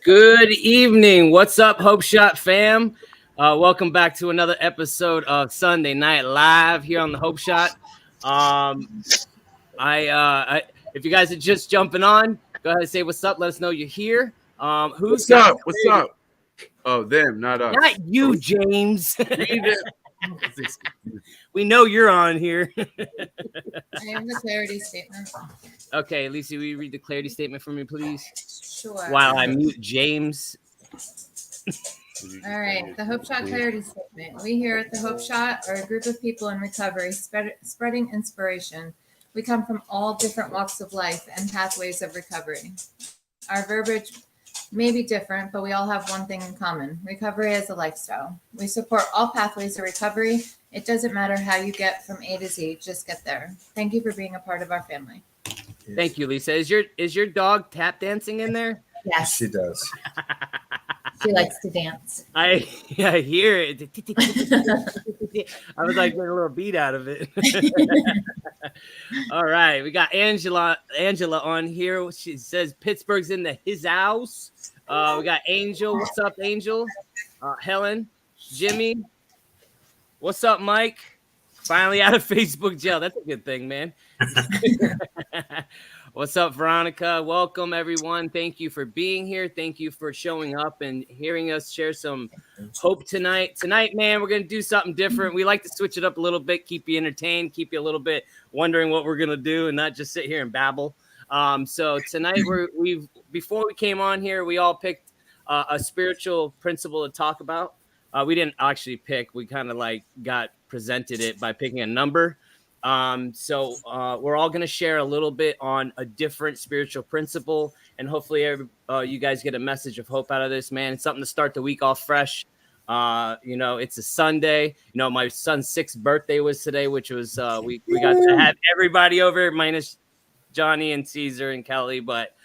Good evening. What's up, Hope Shot fam? Welcome back to another episode of Sunday Night Live here on the Hope Shot. If you guys are just jumping on, go ahead and say what's up. Let us know you're here. What's up? What's up? Oh, them, not us. Not you, James. We We know you're on here. I have the clarity statement. Okay, Lisa, will you read the clarity statement for me, please? Sure. While I mute James. All right. The Hope Shot clarity statement. We here at the Hope Shot are a group of people in recovery spreading inspiration. We come from all different walks of life and pathways of recovery. Our verbiage may be different, but we all have one thing in common. Recovery is a lifestyle. We support all pathways of recovery. It doesn't matter how you get from A to Z, just get there. Thank you for being a part of our family. Thank you, Lisa. Is your dog tap dancing in there? Yes, She does. she likes to dance. I hear it. I was like getting a little beat out of it. All right, we got Angela on here. She says Pittsburgh's in his house. We got Angel. What's up, Angel? Helen, Jimmy. What's up, Mike? Finally out of Facebook jail. That's a good thing, man. What's up, Veronica? Welcome, everyone. Thank you for being here. Thank you for showing up and hearing us share some hope tonight. Tonight, man, we're going to do something different. We like to switch it up a little bit, keep you entertained, keep you a little bit wondering what we're going to do and not just sit here and babble. So tonight, before we came on here, we all picked a spiritual principle to talk about. We didn't actually pick. We kind of like got presented it by picking a number. So we're all going to share a little bit on a different spiritual principle, and hopefully you guys get a message of hope out of this, man. It's something to start the week off fresh. It's a Sunday. My son's 6th birthday was today, which was we got to have everybody over minus Johnny and Caesar and Kelly, but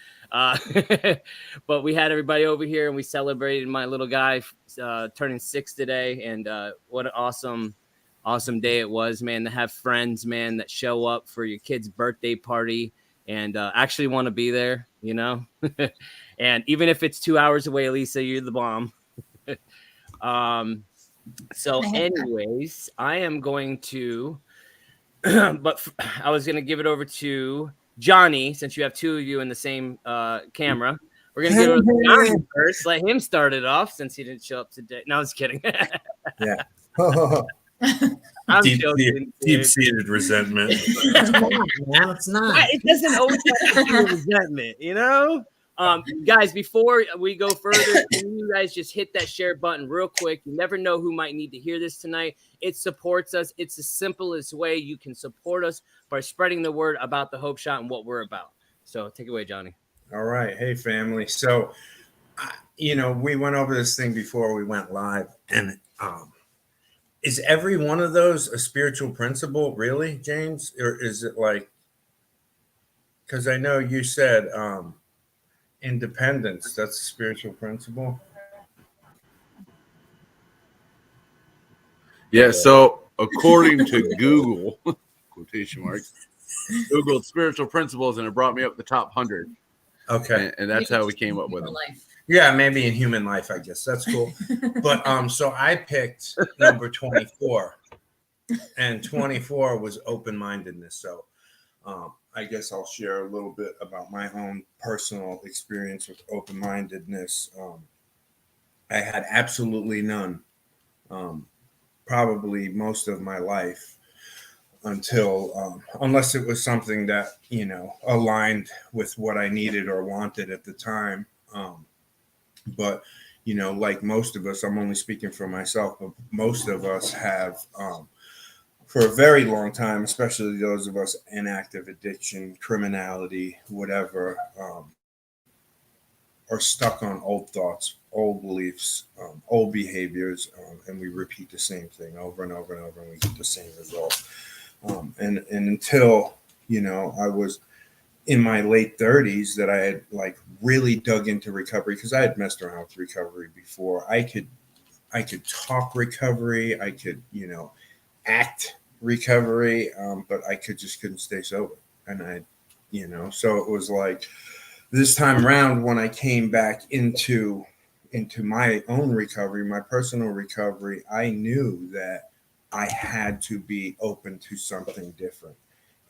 but we had everybody over here and we celebrated my little guy turning 6 today, and what an awesome day it was, man, to have friends, man, that show up for your kid's birthday party and actually want to be there, and even if it's 2 hours away, Lisa, you're the bomb. So anyways, I am going to but I was going to give it over to Johnny, since you have two of you in the same camera. We're going to give it to Johnny first. Let him start it off since he didn't show up today. No, I was kidding. Yeah. I'm joking. Deep-seated resentment. No, it's not. It doesn't always have to be resentment, Guys, before we go further, can you guys just hit that share button real quick? You never know who might need to hear this tonight. It supports us. It's the simplest way you can support us by spreading the word about the Hope Shot and what we're about. So take it away, Johnny. All right. Hey, family. So, we went over this thing before we went live, and is every one of those a spiritual principle, really, James? Or is it like, because I know you said independence, that's a spiritual principle? Yeah, so according to Google, quotation marks, Googled spiritual principles, and it brought me up the top 100. Okay. And that's how we came up with them. Yeah, maybe in human life, I guess. That's cool. But so I picked number 24, and 24 was open-mindedness. So I guess I'll share a little bit about my own personal experience with open-mindedness. I had absolutely none, probably most of my life, until unless it was something that aligned with what I needed or wanted at the time. But like most of us, I'm only speaking for myself, but most of us have for a very long time, especially those of us in active addiction, criminality, whatever, are stuck on old thoughts, old beliefs, old behaviors, and we repeat the same thing over and over and over, and we get the same result. And until I was in my late 30s that I had like really dug into recovery, because I had messed around with recovery before. I could talk recovery, I could act recovery, but I couldn't stay sober. And so it was like this time around, when I came back into my own recovery, my personal recovery, I knew that I had to be open to something different.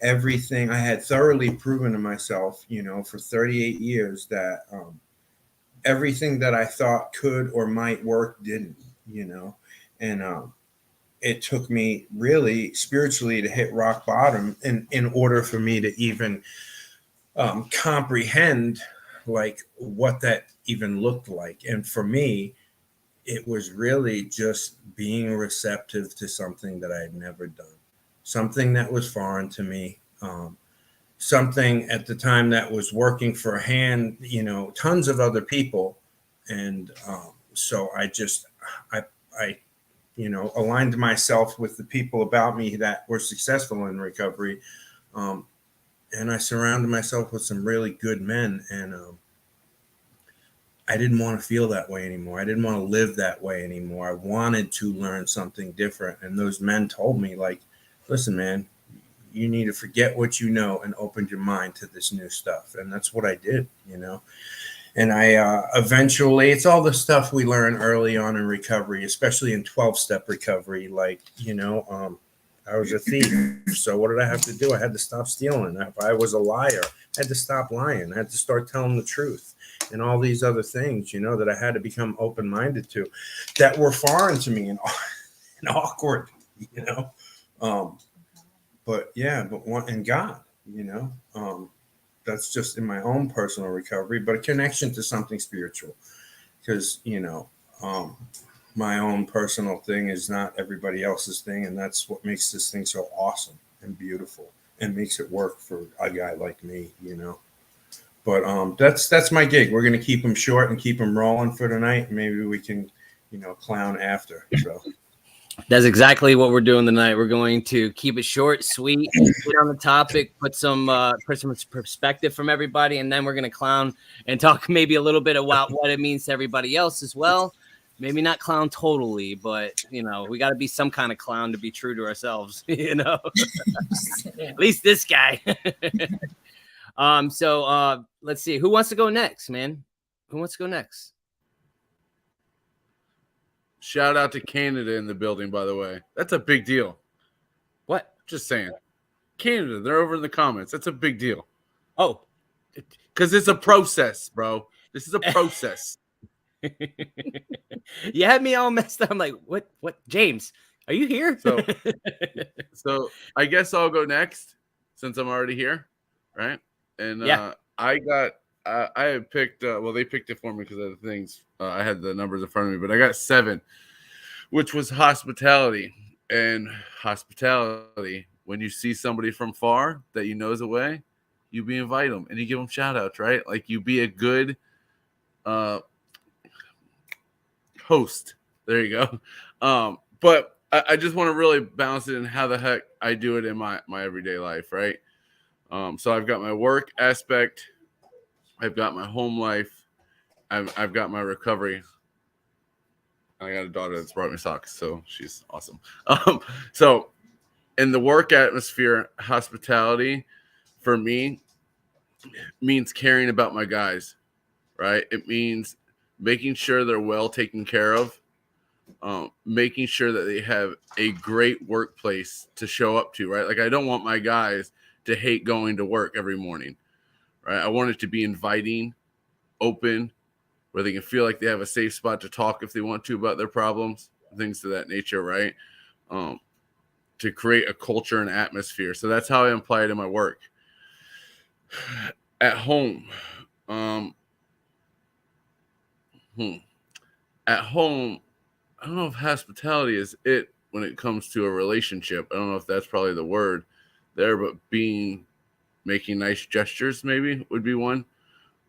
Everything I had thoroughly proven to myself, for 38 years, that everything that I thought could or might work didn't, and it took me really spiritually to hit rock bottom in order for me to even comprehend like what that even looked like. And for me, it was really just being receptive to something that I had never done, something that was foreign to me, something at the time that was working for a hand, tons of other people. And so I aligned myself with the people about me that were successful in recovery. And I surrounded myself with some really good men. And I didn't want to feel that way anymore. I didn't want to live that way anymore. I wanted to learn something different. And those men told me, like, listen, man, you need to forget what you know and open your mind to this new stuff. And that's what I did, And I eventually, it's all the stuff we learn early on in recovery, especially in 12-step recovery. Like, I was a thief. So what did I have to do? I had to stop stealing. If I was a liar, I had to stop lying. I had to start telling the truth, and all these other things, that I had to become open-minded to, that were foreign to me and awkward, But one and God, that's just in my own personal recovery, but a connection to something spiritual, because, my own personal thing is not everybody else's thing. And that's what makes this thing so awesome and beautiful and makes it work for a guy like me, But that's my gig. We're going to keep them short and keep them rolling for tonight. Maybe we can, clown after. So That's exactly what we're doing tonight. We're going to keep it short, sweet, get on the topic, put some perspective from everybody, and then we're going to clown and talk maybe a little bit about what it means to everybody else as well. Maybe not clown totally, but, we got to be some kind of clown to be true to ourselves, At least this guy. So let's see. Who wants to go next, man? Who wants to go next? Shout out to Canada in the building, by the way. That's a big deal. What? Just saying. Canada, they're over in the comments. That's a big deal. Oh. Because it's a process, bro. This is a process. You had me all messed up. I'm like, what, James, are you here? So I guess I'll go next since I'm already here. Right. And yeah. I had picked, they picked it for me because of the things. I had the numbers in front of me, but I got 7, which was hospitality. And hospitality, when you see somebody from far that you know is away, you invite them and you give them shout outs, right? Like you be a good host. There you go. But I just want to really balance it in how the heck I do it in my everyday life, right? So I've got my work aspect, I've got my home life, I've got my recovery. I got a daughter that's brought me socks, so she's awesome. So in the work atmosphere, hospitality for me means caring about my guys, right? It means making sure they're well taken care of, making sure that they have a great workplace to show up to, right? Like I don't want my guys to hate going to work every morning, right? I want it to be inviting, open, where they can feel like they have a safe spot to talk if they want to about their problems, things of that nature, right? To create a culture and atmosphere. So that's how I apply it in my work. At home, at home, I don't know if hospitality is it when it comes to a relationship. I don't know if that's probably the word there, but making nice gestures maybe would be one.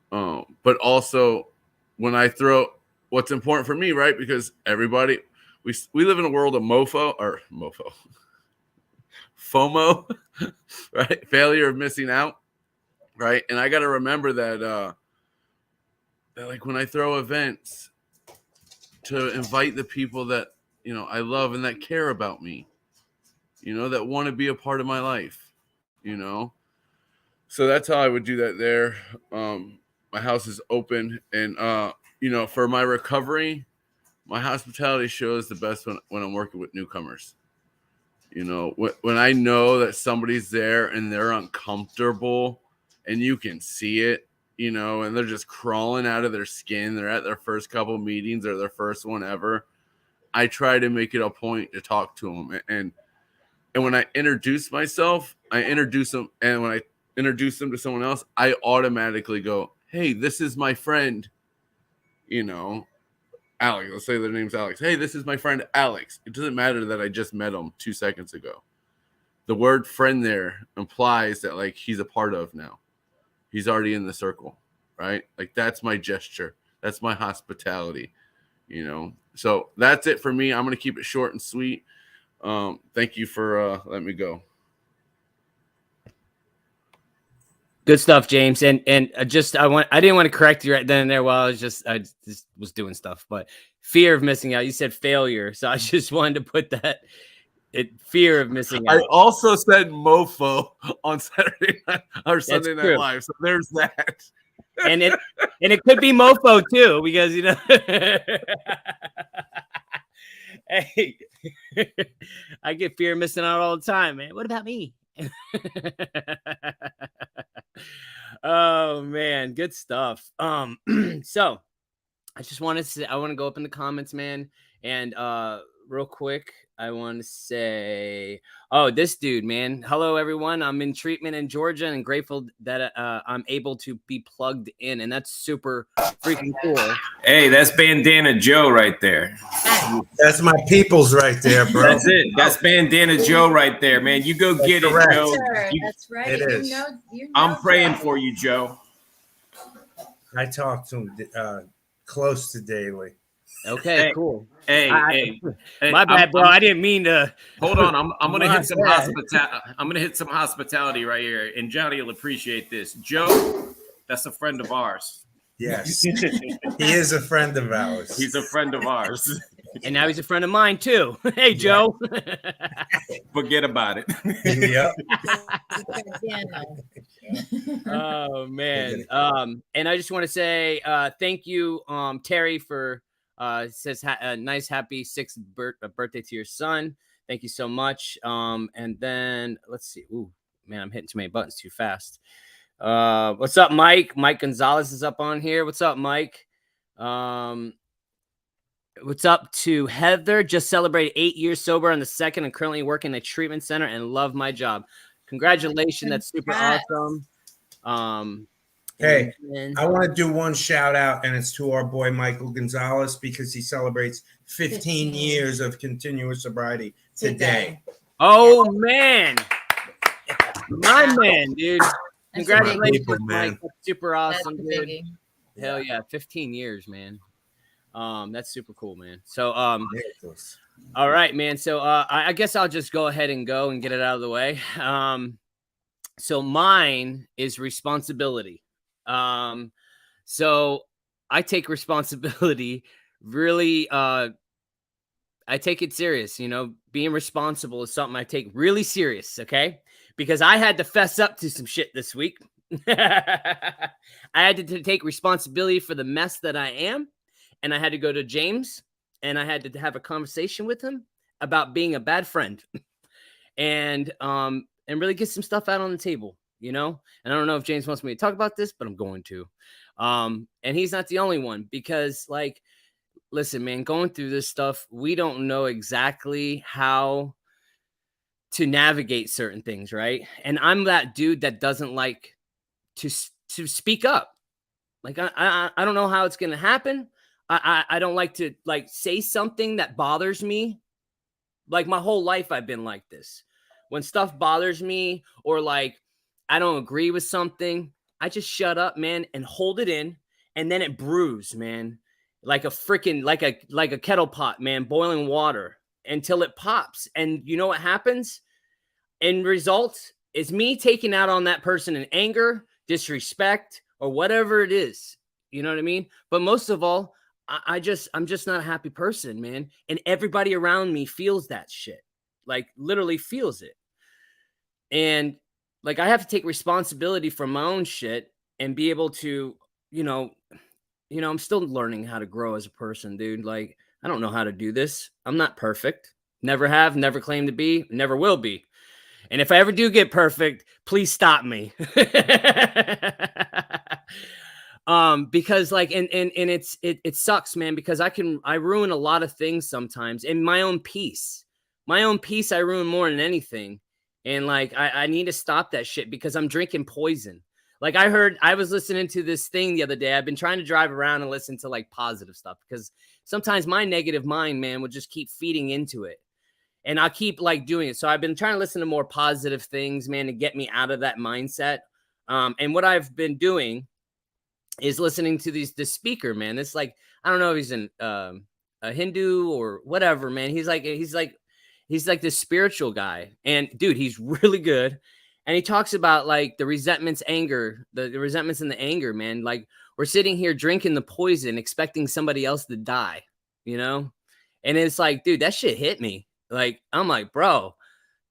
But also when I throw what's important for me, right? Because everybody, we live in a world of FOMO, right? Failure of missing out, right? And I got to remember that like when I throw events, to invite the people that, I love and that care about me, that want to be a part of my life, So that's how I would do that there. my house is open, and for my recovery, my hospitality show is the best when I'm working with newcomers. When I know that somebody's there and they're uncomfortable and you can see it, and they're just crawling out of their skin, they're at their first couple meetings or their first one ever, I try to make it a point to talk to them. And when I introduce myself, I introduce them. And when I introduce them to someone else, I automatically go, hey, this is my friend, Alex. Let's say their name's Alex. Hey, this is my friend Alex. It doesn't matter that I just met him 2 seconds ago. The word friend there implies that like he's a part of now. He's already in the circle, right? Like that's my gesture. That's my hospitality, So that's it for me. I'm going to keep it short and sweet. Thank you for letting me go. Good stuff, James. And I didn't want to correct you right then and there while I just was doing stuff, but fear of missing out. You said failure, so I just wanted to put that. Fear of missing out. I also said mofo on Saturday night or Sunday Night Live, so there's that. And it could be mofo too, because hey, I get fear of missing out all the time, man. What about me? Oh man, good stuff. So I want to go up in the comments, man, and real quick, I want to say, this dude, man. Hello, everyone. I'm in treatment in Georgia and grateful that I'm able to be plugged in. And that's super freaking cool. Hey, that's Bandana Joe right there. That's my peoples right there, bro. That's it. That's Bandana Joe right there, man. You go get it, Joe. That's right. It is. I'm praying for you, Joe. I talk to him close to daily. Okay, cool. Hey, my bad, bro. I didn't mean to. Hold on. I'm gonna hit some I'm gonna hit some hospitality right here, and Johnny will appreciate this. Joe, that's a friend of ours. Yes, he is a friend of ours. He's a friend of ours, and now he's a friend of mine too. Hey, Joe. Forget about it. Yep. Oh man. And I just want to say thank you, Terry, for. Says nice happy 6th birthday to your son. Thank you so much. And then let's see. Ooh, man, I'm hitting too many buttons too fast. What's up, Mike? Mike Gonzalez is up on here. What's up, Mike? What's up to Heather? Just celebrated 8 years sober on the 2nd and currently working at a treatment center and love my job. Congratulations. That's super awesome. Hey, I want to do one shout out, and it's to our boy Michael Gonzalez because he celebrates 15 years of continuous sobriety today. Oh man, my man, dude! Congratulations, man! That's super awesome, dude. Hell yeah, 15 years, man. That's super cool, man. So, all right, man. So, I guess I'll just go ahead and get it out of the way. So mine is responsibility. So I take responsibility really, I take it serious, being responsible is something I take really serious. Okay. Because I had to fess up to some shit this week. I had to take responsibility for the mess that I am. And I had to go to James and I had to have a conversation with him about being a bad friend and really get some stuff out on the table. And I don't know if James wants me to talk about this, but I'm going to. And he's not the only one because, listen, man, going through this stuff, we don't know exactly how to navigate certain things, right? And I'm that dude that doesn't like to speak up. I don't know how it's going to happen. I don't like to say something that bothers me. My whole life I've been like this. When stuff bothers me or I don't agree with something, I just shut up, man, and hold it in, and then it brews, man, like a kettle pot, man, boiling water until it pops. And you know what happens? End result is me taking out on that person in anger, disrespect, or whatever it is. You know what I mean? But most of all, I'm just not a happy person, man. And everybody around me feels that shit, literally feels it. And I have to take responsibility for my own shit and be able to I'm still learning how to grow as a person, dude. Like, I don't know how to do this. I'm not perfect. Never have, never claim to be, never will be. And if I ever do get perfect, please stop me. Because like, and it sucks, man, because I ruin a lot of things sometimes in my own peace. I ruin more than anything. And like, I need to stop that shit because I'm drinking poison. Like I was listening to this thing the other day. I've been trying to drive around and listen to like positive stuff because sometimes my negative mind, man, will just keep feeding into it. And I'll keep like doing it. So I've been trying to listen to more positive things, man, to get me out of that mindset. And what I've been doing is listening to this speaker, man. It's like, I don't know if he's a Hindu or whatever, man. He's like this spiritual guy. And dude, he's really good. And he talks about like the resentments, anger, the resentments and the anger, man. Like we're sitting here drinking the poison, expecting somebody else to die, And it's like, dude, that shit hit me. Like, I'm like, bro,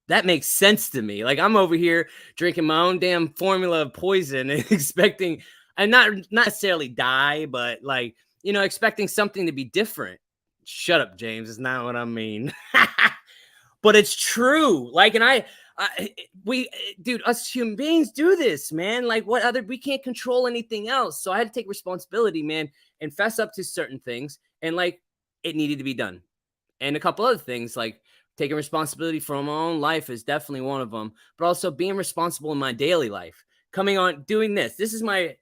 that makes sense to me. Like I'm over here drinking my own damn formula of poison and expecting, and not necessarily die, but like, expecting something to be different. Shut up, James. It's not what I mean. But it's true. Like, and dude, us human beings do this, man. Like we can't control anything else. So I had to take responsibility, man, and fess up to certain things. And like, it needed to be done. And a couple other things, like taking responsibility for my own life is definitely one of them, but also being responsible in my daily life, coming on, doing this.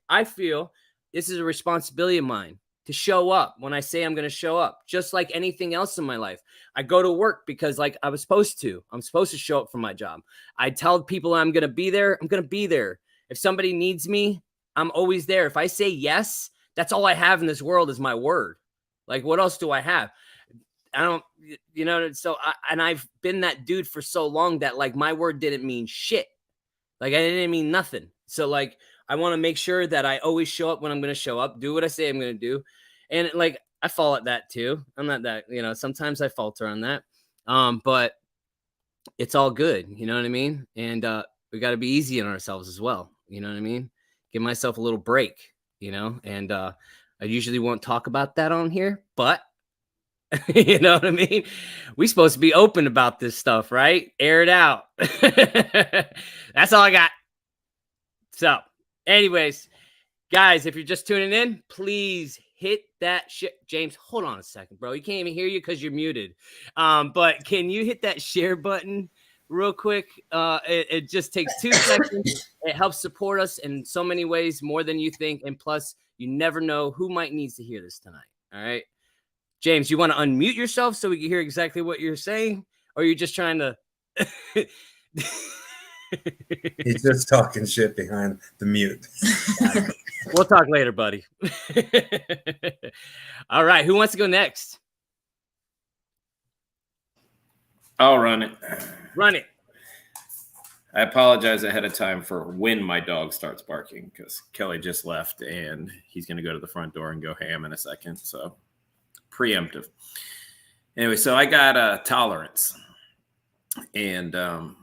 I feel this is a responsibility of mine to show up when I say I'm going to show up, just like anything else in my life. I go to work because like I'm supposed to show up for my job. I tell people I'm going to be there. I'm going to be there. If somebody needs me, I'm always there. If I say yes, that's all I have in this world is my word. Like, what else do I have? I don't, so I've been that dude for so long that like my word didn't mean shit. Like I didn't mean nothing. So like, I want to make sure that I always show up when I'm going to show up, do what I say I'm going to do. And like, I fall at that too. I'm not that, sometimes I falter on that. But it's all good. You know what I mean? And, we got to be easy on ourselves as well. You know what I mean? Give myself a little break, and, I usually won't talk about that on here, but you know what I mean? We're supposed to be open about this stuff, right? Air it out. That's all I got. So, anyways, guys, if you're just tuning in, please hit that shit. James, hold on a second, bro. You can't even hear you because you're muted. But can you hit that share button real quick? It just takes 2 seconds. It helps support us in so many ways, more than you think. And plus, you never know who might need to hear this tonight. All right. James, you want to unmute yourself so we can hear exactly what you're saying? Or you're just trying to... He's just talking shit behind the mute. We'll talk later, buddy. All right. Who wants to go next? I'll run it. Run it. I apologize ahead of time for when my dog starts barking because Kelly just left and he's going to go to the front door and go ham in a second. So preemptive. Anyway, so I got tolerance. And the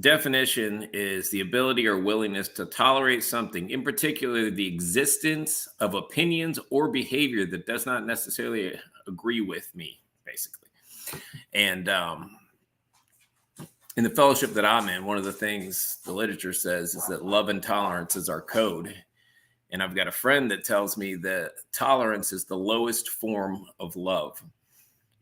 definition is the ability or willingness to tolerate something, in particular, the existence of opinions or behavior that does not necessarily agree with me, basically. And in the fellowship that I'm in, one of the things the literature says is that love and tolerance is our code. And I've got a friend that tells me that tolerance is the lowest form of love.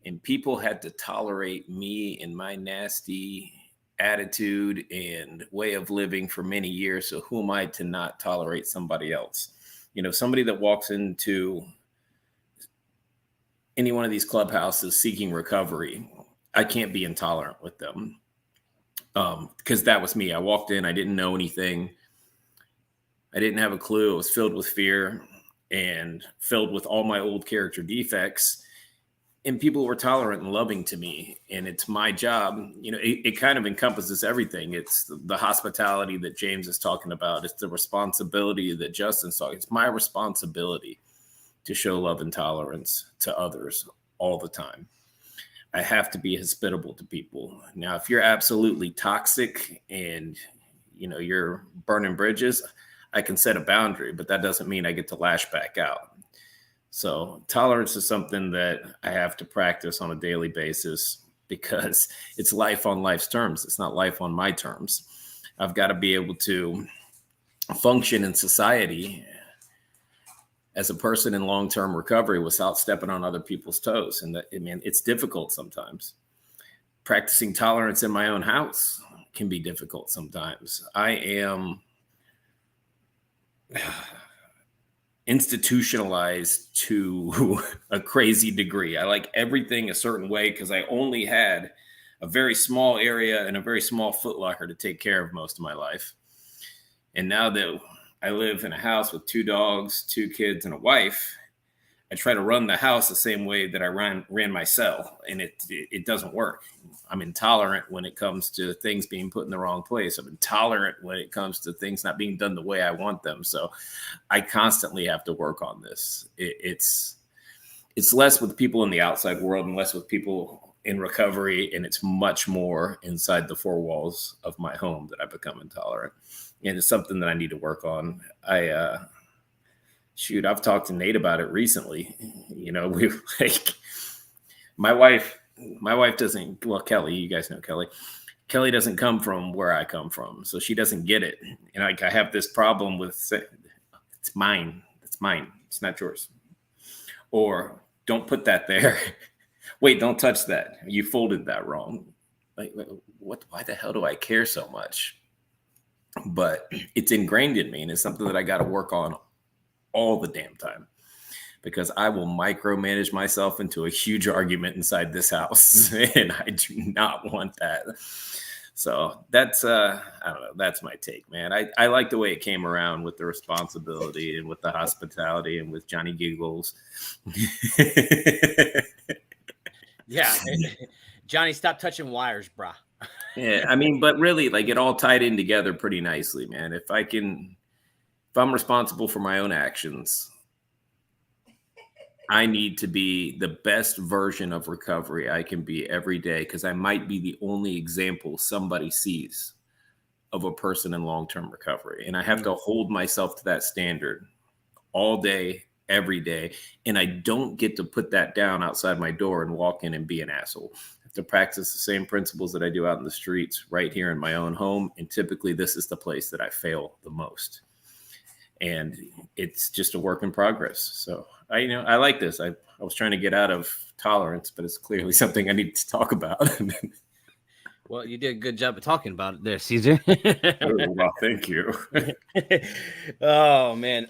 And people had to tolerate me and my nasty attitude and way of living for many years. So who am I to not tolerate somebody else? Somebody that walks into any one of these clubhouses seeking recovery, I can't be intolerant with them. Because that was me. I walked in, I didn't know anything. I didn't have a clue. I was filled with fear and filled with all my old character defects. And people were tolerant and loving to me. And it's my job. It kind of encompasses everything. It's the hospitality that James is talking about. It's the responsibility that Justin's talking. It's my responsibility to show love and tolerance to others all the time. I have to be hospitable to people. Now, if you're absolutely toxic and, you're burning bridges, I can set a boundary, but that doesn't mean I get to lash back out. So tolerance is something that I have to practice on a daily basis because it's life on life's terms. It's not life on my terms. I've got to be able to function in society as a person in long-term recovery without stepping on other people's toes. And it's difficult sometimes. Practicing tolerance in my own house can be difficult sometimes. I am institutionalized to a crazy degree. I like everything a certain way because I only had a very small area and a very small footlocker to take care of most of my life. And now that I live in a house with 2 dogs, 2 kids, and a wife, I try to run the house the same way that I ran my cell, and it doesn't work. I'm intolerant when it comes to things being put in the wrong place. I'm intolerant when it comes to things not being done the way I want them. So I constantly have to work on this. It's less with people in the outside world and less with people in recovery, and it's much more inside the 4 walls of my home that I become intolerant. And it's something that I need to work on. I've talked to Nate about it recently. We my wife doesn't, well, Kelly, you guys know Kelly. Kelly doesn't come from where I come from, so she doesn't get it. And I have this problem with, it's mine. It's mine. It's not yours. Or don't put that there. Wait, don't touch that. You folded that wrong. Like, what? Why the hell do I care so much? But it's ingrained in me, and it's something that I got to work on all the damn time, because I will micromanage myself into a huge argument inside this house, and I do not want that. So that's, I don't know, that's my take, man. I like the way it came around with the responsibility and with the hospitality and with Johnny Giggles. Yeah. Johnny, stop touching wires, brah. Yeah, I mean, but really, like, it all tied in together pretty nicely, man. If I'm responsible for my own actions, I need to be the best version of recovery I can be every day, because I might be the only example somebody sees of a person in long-term recovery. And I have to hold myself to that standard all day, every day. And I don't get to put that down outside my door and walk in and be an asshole. To practice the same principles that I do out in the streets right here in my own home. And typically this is the place that I fail the most. And it's just a work in progress. So I like this. I was trying to get out of tolerance, but it's clearly something I need to talk about. Well, you did a good job of talking about it there, Caesar. Well, thank you. Oh man.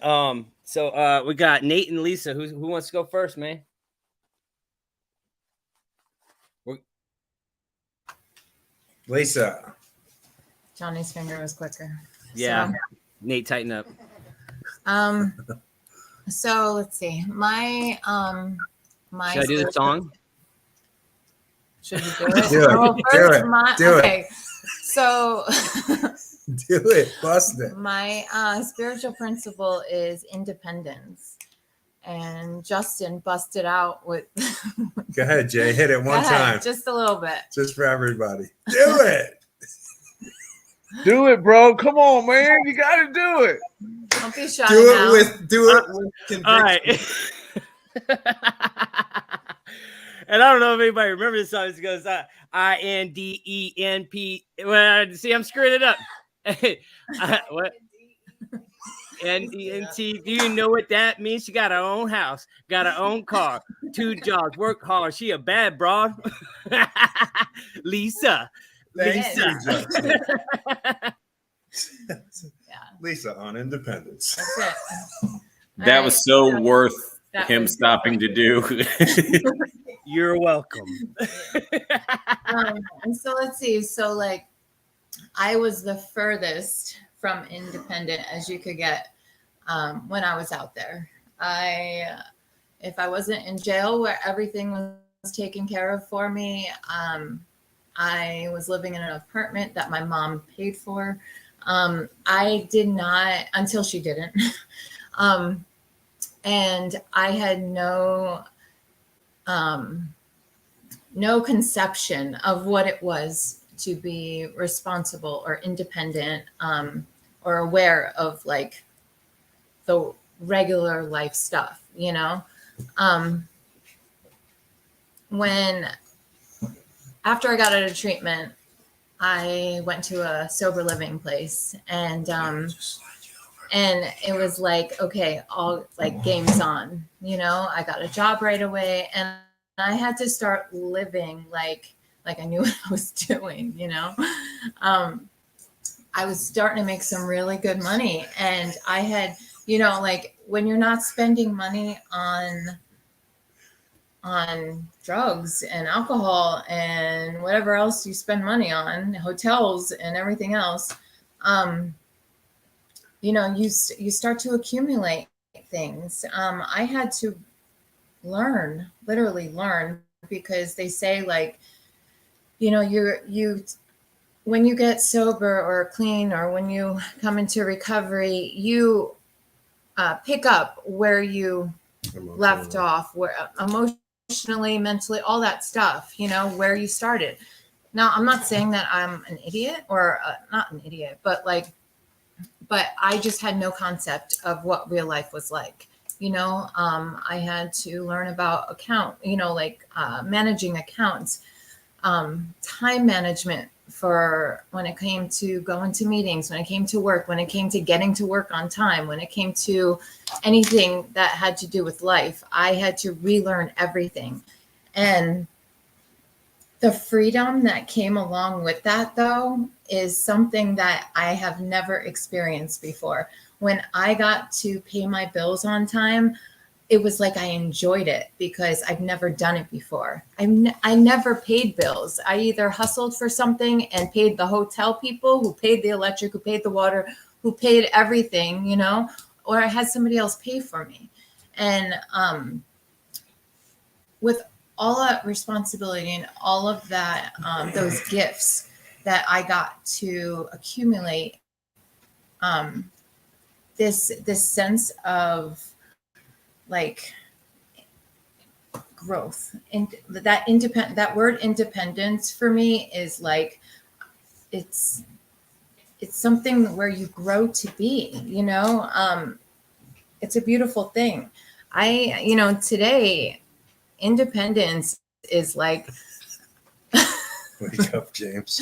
So we got Nate and Lisa. Who wants to go first, man? Lisa. Johnny's finger was quicker. Yeah. So, Nate, tighten up. So let's see. My Should I do the song? Should you do it? Do it. Oh, Do first it. Do it. okay. So Do it. Bust it. my spiritual principle is independence. And Justin busted out with Go ahead, Jay. Hit it Go one ahead, time. just a little bit. Just for everybody. Do it. Do it, bro. Come on, man. You got to do it. Don't be shy Do now. it with conviction. All right. And I don't know if anybody remembers this song. It goes INDENP. Well, see, I'm screwing it up. What? NENT. Do you know what that means? She got her own house, got her own car, 2 jobs, work hard. She a bad broad. Lisa. Thank Lisa. you, Justin. Yeah, Lisa on independence. that's it. That All was right, so worth that him was- stopping to do. You're welcome. And so let's see. So like, I was the furthest from independent as you could get when I was out there. If I wasn't in jail where everything was taken care of for me, I was living in an apartment that my mom paid for. I did not, until she didn't. And I had no conception of what it was to be responsible or independent, or aware of like the regular life stuff, you know. When after I got out of treatment, I went to a sober living place, and it was like, okay, all like game's on, you know. I got a job right away, and I had to start living like I knew what I was doing, you know. I was starting to make some really good money, and I had, you know, like when you're not spending money on drugs and alcohol and whatever else you spend money on, hotels and everything else, you know, you start to accumulate things. I had to literally learn, because they say, like, you know, you when you get sober or clean, or when you come into recovery, you pick up where you left off, where emotionally, mentally, all that stuff, you know, where you started. Now, I'm not saying that I'm an idiot, or not an idiot, but I just had no concept of what real life was like. You know, I had to learn about managing accounts, time management, for when it came to going to meetings, when it came to work, when it came to getting to work on time, when it came to anything that had to do with life. I had to relearn everything. And the freedom that came along with that, though, is something that I have never experienced before. When I got to pay my bills on time, it was like I enjoyed it, because I've never done it before. I never paid bills. I either hustled for something and paid the hotel people, who paid the electric, who paid the water, who paid everything, you know, or I had somebody else pay for me. And with all that responsibility and all of that, those gifts that I got to accumulate, this sense of like growth, and that word independence for me is like, it's something where you grow to be, you know. It's a beautiful thing. Today, independence is like Wake up, James.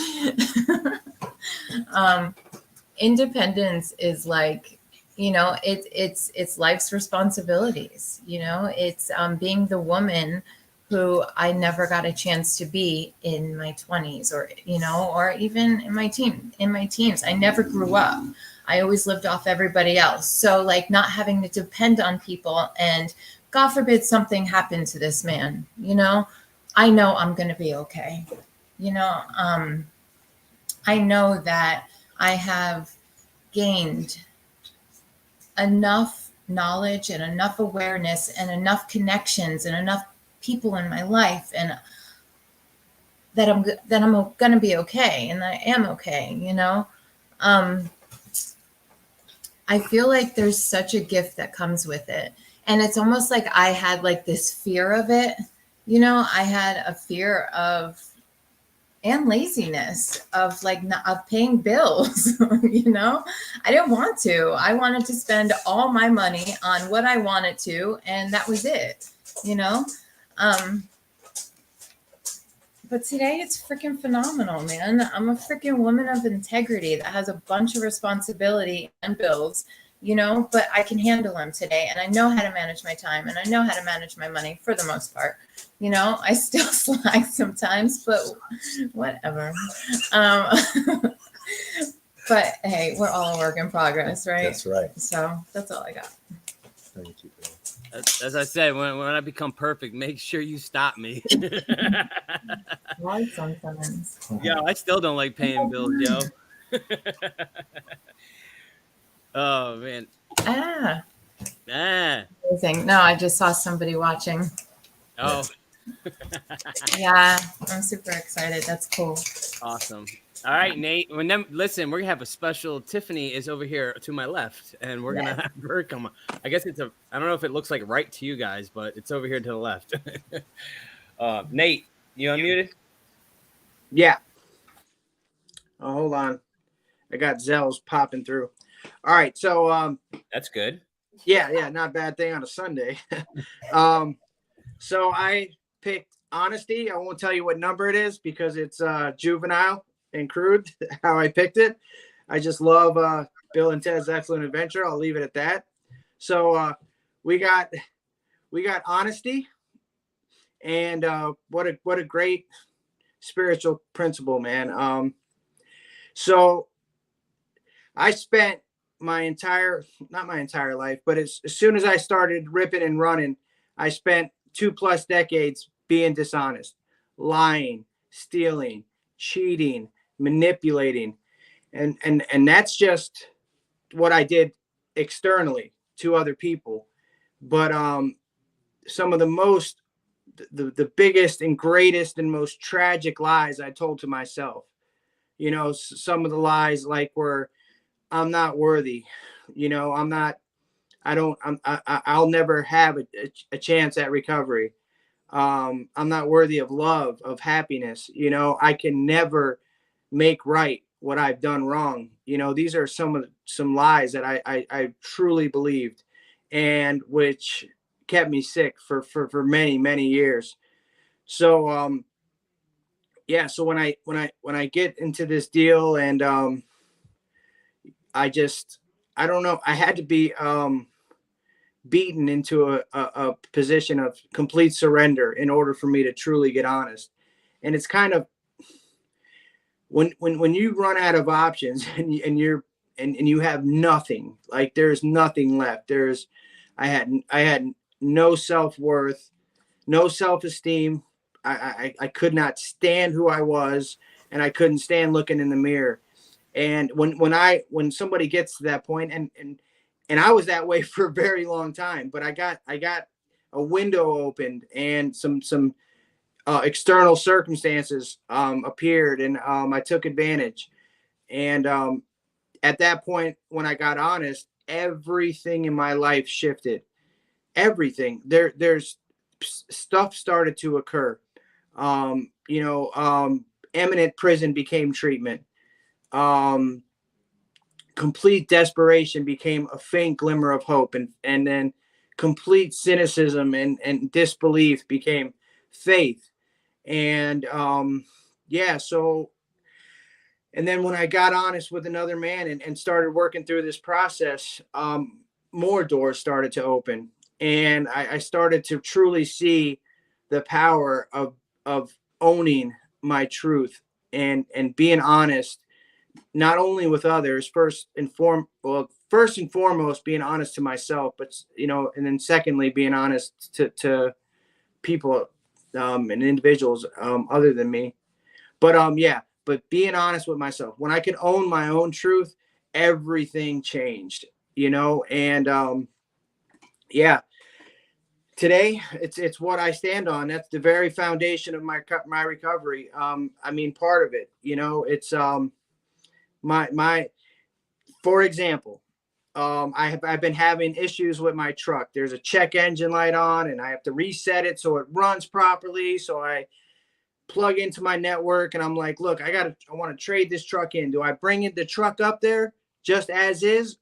Independence is like, you know, it's life's responsibilities. You know, it's being the woman who I never got a chance to be in my 20s, or, you know, or even in my teens. I never grew up. I always lived off everybody else. So like, not having to depend on people, and God forbid something happened to this man, you know, I know I'm going to be okay. You know, I know that I have gained enough knowledge and enough awareness and enough connections and enough people in my life, and that I'm going to be okay, and I am okay, you know. I feel like there's such a gift that comes with it, and it's almost like I had like this fear of it, you know. I had a fear of, and laziness of like of paying bills. You know, I didn't want to. I wanted to spend all my money on what I wanted to, and that was it, you know. But today it's freaking phenomenal, man. I'm a freaking woman of integrity that has a bunch of responsibility and bills, you know, but I can handle them today, and I know how to manage my time, and I know how to manage my money for the most part. You know, I still slack sometimes, but whatever. But hey, we're all a work in progress, right? That's right. So that's all I got. Thank you, girl. As I said, when I become perfect, make sure you stop me. Right, sometimes. Yo, I still don't like paying bills, yo. Oh man. Amazing. No, I just saw somebody watching. Oh. Yeah, I'm super excited. That's cool. Awesome. All right, Nate. Listen, we're gonna have a special. Tiffany is over here to my left, and we're gonna have her come. I guess I don't know if it looks like right to you guys, but it's over here to the left. Nate, you unmuted? Yeah. Oh, hold on. I got Zell's popping through. All right. So That's good. Yeah, not a bad thing on a Sunday. So I picked honesty. I won't tell you what number it is because it's juvenile and crude how I picked it. I just love Bill and Ted's Excellent Adventure. I'll leave it at that. So we got honesty, and what a great spiritual principle, man. So I spent not my entire life, but as soon as I started ripping and running, I spent 2+ decades being dishonest, lying, stealing, cheating, manipulating. And that's just what I did externally to other people. But some of the biggest and greatest and most tragic lies I told to myself, some of the lies like were, I'm not worthy, I'll never have a chance at recovery. I'm not worthy of love, of happiness. I can never make right what I've done wrong. These are some lies that I truly believed, and which kept me sick for many, many years. So, yeah. So when I get into this deal, and I don't know, I had to be beaten into a position of complete surrender in order for me to truly get honest. And it's kind of when you run out of options and you have nothing, like there's nothing left. I had no self-worth, no self-esteem. I could not stand who I was, and I couldn't stand looking in the mirror. And when somebody gets to that point, and I was that way for a very long time, but I got a window opened, and some external circumstances appeared, and I took advantage. And at that point, when I got honest, everything in my life shifted. Everything. There's stuff started to occur. Imminent prison became treatment. Complete desperation became a faint glimmer of hope, and then complete cynicism and disbelief became faith. And so, and then when I got honest with another man and started working through this process, more doors started to open, and I started to truly see the power of owning my truth and being honest, not only with others, first and foremost being honest to myself, but and then secondly being honest to people and individuals other than me. But being honest with myself, when I could own my own truth, everything changed. And today it's what I stand on. That's the very foundation of my recovery. Part of it, it's for example, I've been having issues with my truck. There's a check engine light on, and I have to reset it so it runs properly. So I plug into my network, and I'm like, look, I want to trade this truck in. Do I bring the truck up there just as is,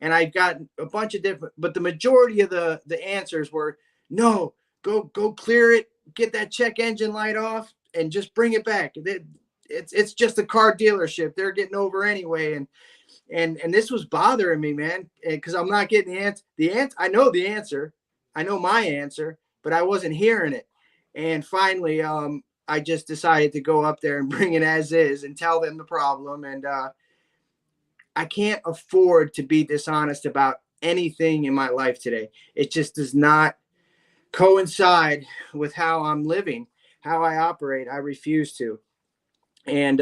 and I got a bunch of different, but the majority of the answers were no, go clear it, get that check engine light off, and just bring it back. It's just a car dealership. They're getting over anyway. And this was bothering me, man, because I'm not getting the answer. I know the answer. I know my answer, but I wasn't hearing it. And finally, I just decided to go up there and bring it as is and tell them the problem. And I can't afford to be dishonest about anything in my life today. It just does not coincide with how I'm living, how I operate. I refuse to. And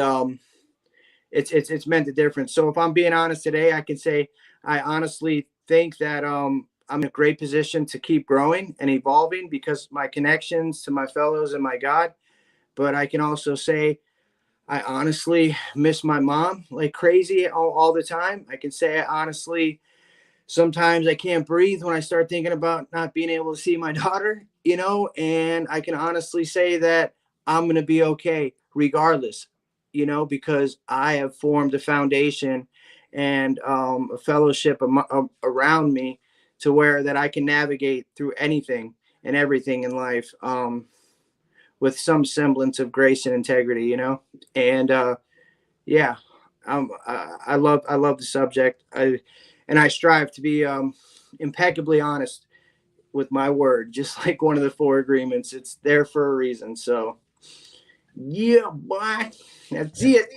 it's meant the difference. So if I'm being honest today, I can say I honestly think that I'm in a great position to keep growing and evolving because my connections to my fellows and my God. But I can also say I honestly miss my mom like crazy all the time. I can say I honestly, sometimes I can't breathe when I start thinking about not being able to see my daughter, and I can honestly say that I'm going to be okay regardless, because I have formed a foundation and a fellowship around me to where that I can navigate through anything and everything in life with some semblance of grace and integrity, you know. And yeah, I love the subject. I strive to be impeccably honest with my word, just like one of the 4 agreements. It's there for a reason. So yeah, boy, that's it.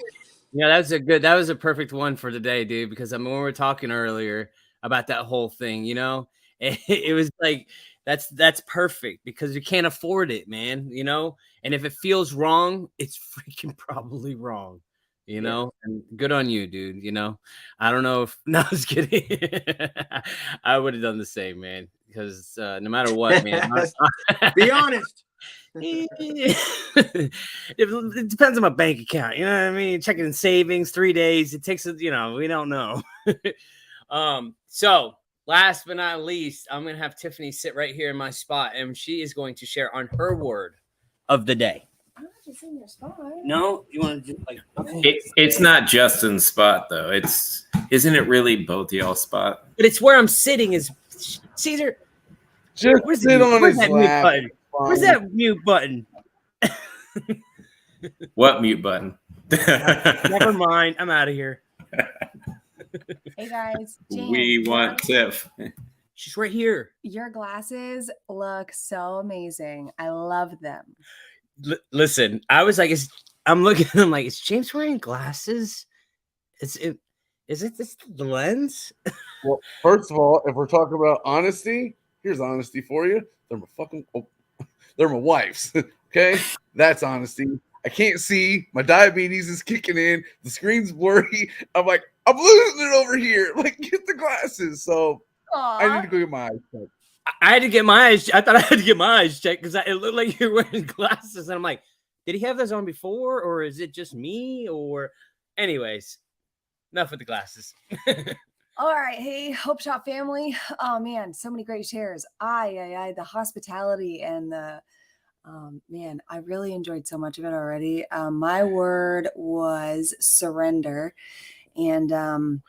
Yeah, that was a perfect one for today, dude, because I mean, when we were talking earlier about that whole thing, you know, it was like, that's perfect because you can't afford it, man, you know, and if it feels wrong, it's freaking probably wrong, you know, and good on you, dude. You know, I don't know if, no, I was kidding. I would have done the same, man, because no matter what, man, Be honest. it depends on my bank account, you know what I mean? Checking in savings 3 days, it takes, you know, we don't know. So last but not least, I'm gonna have Tiffany sit right here in my spot, and she is going to share on her word of the day. I'm not just in your spot. No, you want to do like, okay. It's not Justin's spot though. Isn't it really both y'all's spot? But it's where I'm sitting is Caesar. Just Where's sit on where's his that mute lap. button? Where's that mute button? What mute button? Never mind. I'm out of here. Hey guys, James, We want Tiff. She's right here. your glasses look so amazing. I love them. Listen, I was like, I'm looking. I'm like, is James wearing glasses? Is it this the lens? Well, first of all, if we're talking about honesty, here's honesty for you. They're my wife's. Okay, that's honesty. I can't see. My diabetes is kicking in. The screen's blurry. I'm like, I'm losing it over here. Like, get the glasses. So I need to go get my eyes checked. I had to get my eyes. I thought I had to get my eyes checked because it looked like you're wearing glasses, and I'm like, did he have those on before, or is it just me? Or, anyways, enough with the glasses. All right, hey, Hope Shop family. Oh man, so many great shares. The hospitality and the man, I really enjoyed so much of it already. My word was surrender, and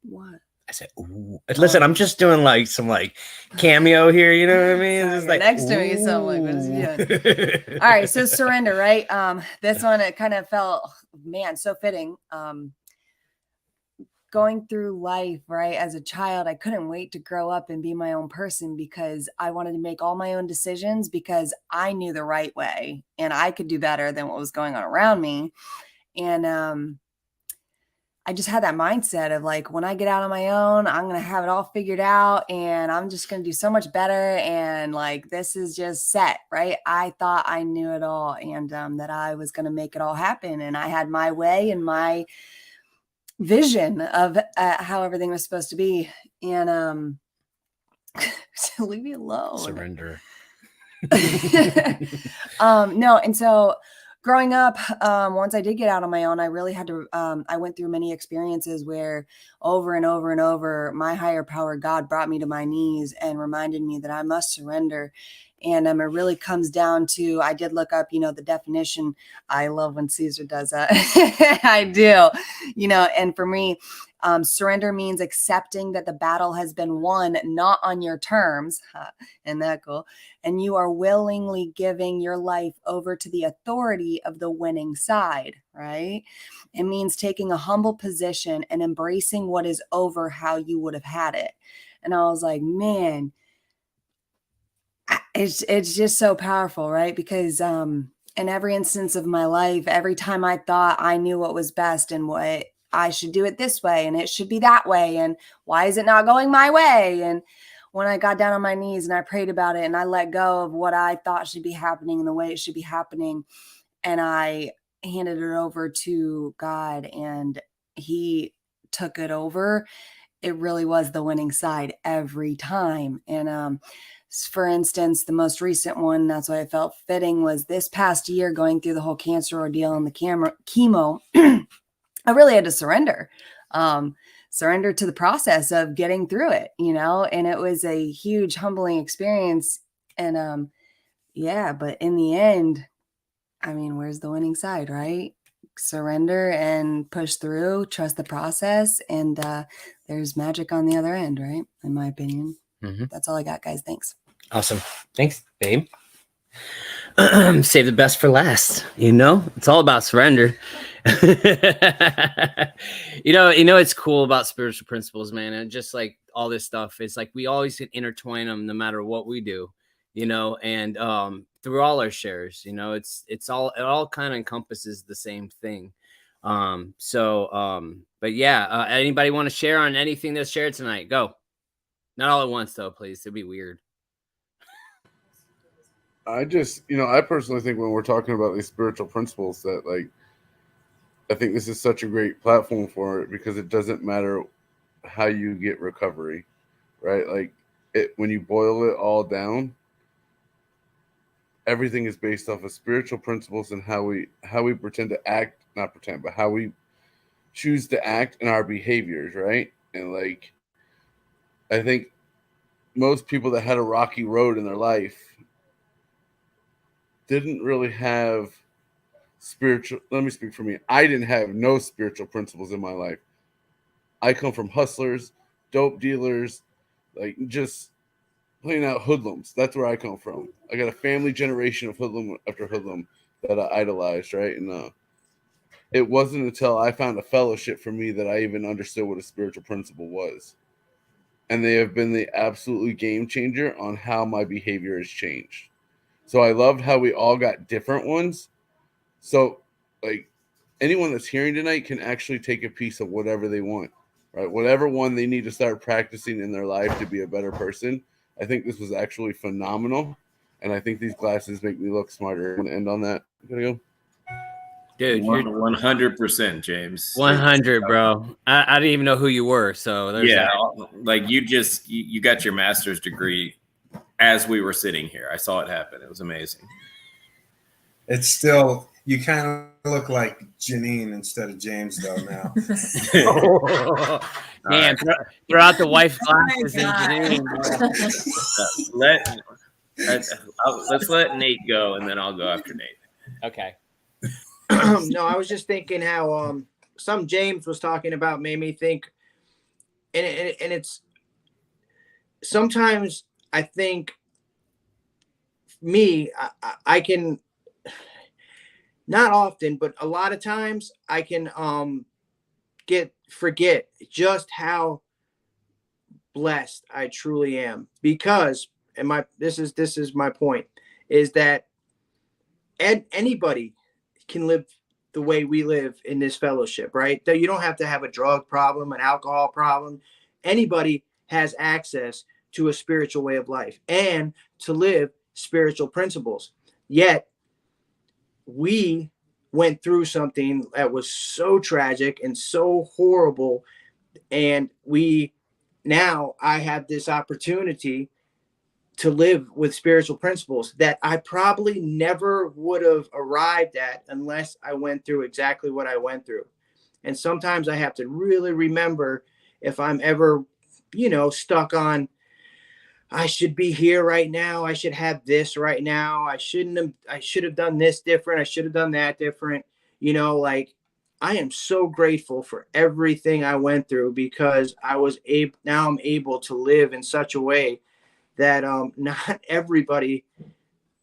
what? I said, ooh. Listen, I'm just doing like some like cameo here, you know what I mean? It's Sorry, like next to me, so I'm like, what is he doing? All right, so surrender, right? This one, it kind of felt, man, so fitting. Going through life, right, as a child, I couldn't wait to grow up and be my own person because I wanted to make all my own decisions because I knew the right way and I could do better than what was going on around me. And I just had that mindset of like, when I get out on my own, I'm going to have it all figured out and I'm just going to do so much better. And like, this is just set, right? I thought I knew it all and that I was going to make it all happen. And I had my way and my vision of how everything was supposed to be. And leave me alone. Surrender. No. And so growing up, once I did get out on my own, I really had to, I went through many experiences where over and over and over, my higher power, God, brought me to my knees and reminded me that I must surrender. And it really comes down to, I did look up, the definition. I love when Caesar does that. I do, and for me, surrender means accepting that the battle has been won, not on your terms. Isn't that cool? And you are willingly giving your life over to the authority of the winning side, right? It means taking a humble position and embracing what is over how you would have had it. And I was like, man, it's just so powerful, right? Because in every instance of my life, every time I thought I knew what was best and what I should do it this way and it should be that way, and why is it not going my way? And when I got down on my knees and I prayed about it and I let go of what I thought should be happening and the way it should be happening, and I handed it over to God and he took it over, it really was the winning side every time. And for instance, the most recent one, that's why I felt fitting, was this past year going through the whole cancer ordeal and the chemo. I really had to surrender to the process of getting through it, and it was a huge humbling experience. And but in the end, I mean, where's the winning side, right? Surrender and push through, trust the process, and there's magic on the other end, right? In my opinion. That's all I got, guys. Thanks. Awesome. Thanks, babe. Save the best for last. It's all about surrender. It's cool about spiritual principles, man. And just like all this stuff, it's like we always can intertwine them no matter what we do, and through all our shares, it all kind of encompasses the same thing. But yeah, anybody want to share on anything that's shared tonight? Go. Not all at once though, please. It'd be weird. I just, I personally think when we're talking about these spiritual principles that, like, I think this is such a great platform for it because it doesn't matter how you get recovery, right? Like, when you boil it all down, everything is based off of spiritual principles and how we pretend to act, not pretend, but how we choose to act in our behaviors, right? And, like, I think most people that had a rocky road in their life didn't really have spiritual. Let me speak for me. I didn't have no spiritual principles in my life. I come from hustlers, dope dealers, like just playing out hoodlums. That's where I come from. I got a family generation of hoodlum after hoodlum that I idolized, right? And it wasn't until I found a fellowship for me that I even understood what a spiritual principle was. And they have been the absolutely game changer on how my behavior has changed. So I loved how we all got different ones. So, like, anyone that's hearing tonight can actually take a piece of whatever they want, right? Whatever one they need to start practicing in their life to be a better person. I think this was actually phenomenal. And I think these glasses make me look smarter. I'm going to end on that. I'm going to go. Dude, 100%, James. 100, bro. I didn't even know who you were. So there's like you got your master's degree as we were sitting here. I saw it happen. It was amazing. It's still, you kind of look like Janine instead of James though now. Man, throw out the wife glasses Let's let Nate go, and then I'll go after Nate. Okay. No, I was just thinking how some James was talking about made me think, and it's sometimes I think I can, not often, but a lot of times I can forget just how blessed I truly am, because this is my point, is that anybody can live the way we live in this fellowship, right? You don't have to have a drug problem, an alcohol problem. Anybody has access to a spiritual way of life and to live spiritual principles. Yet we went through something that was so tragic and so horrible. And I have this opportunity to live with spiritual principles that I probably never would have arrived at unless I went through exactly what I went through. And sometimes I have to really remember, if I'm ever, stuck on, I should be here right now, I should have this right now, I should have done this different, I should have done that different. I am so grateful for everything I went through, because now I'm able to live in such a way that not everybody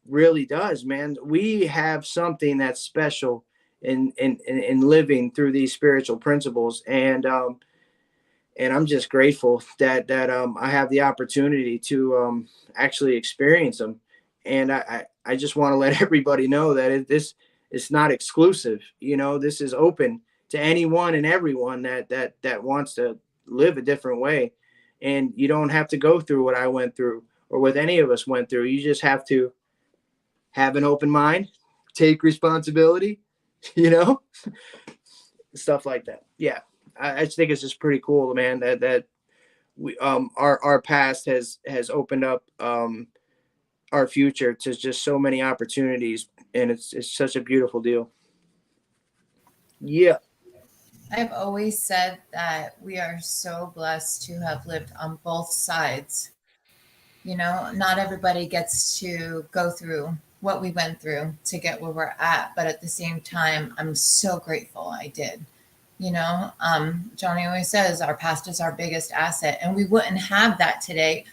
really does, man. We have something that's special in living through these spiritual principles, and I'm just grateful that I have the opportunity to actually experience them. And I just want to let everybody know that this is not exclusive. This is open to anyone and everyone that wants to live a different way. And you don't have to go through what I went through or what any of us went through. You just have to have an open mind, take responsibility, stuff like that. Yeah. I just think it's just pretty cool, man, that we our past has opened up our future to just so many opportunities, and it's such a beautiful deal. Yeah. I've always said that we are so blessed to have lived on both sides. Not everybody gets to go through what we went through to get where we're at, but at the same time, I'm so grateful I did. Johnny always says our past is our biggest asset, and we wouldn't have that today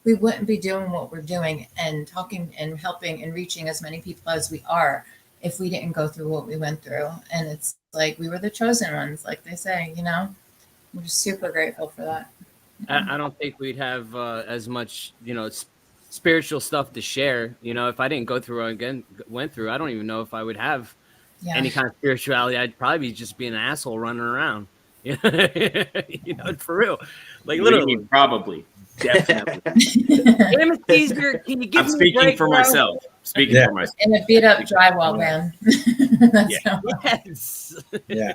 we wouldn't be doing what we're doing and talking and helping and reaching as many people as we are if we didn't go through what we went through. And it's like we were the chosen ones, like they say, you know. We're just super grateful for that. I don't think we'd have as much, spiritual stuff to share. If I didn't go through what went through, I don't even know if I would have any kind of spirituality. I'd probably just be an asshole running around. For real. Like literally. Probably. Definitely. Damn it, Caesar, can you give I'm me a speaking break, for bro? myself. Speaking for myself. In a beat up drywall van. Yes. Yeah.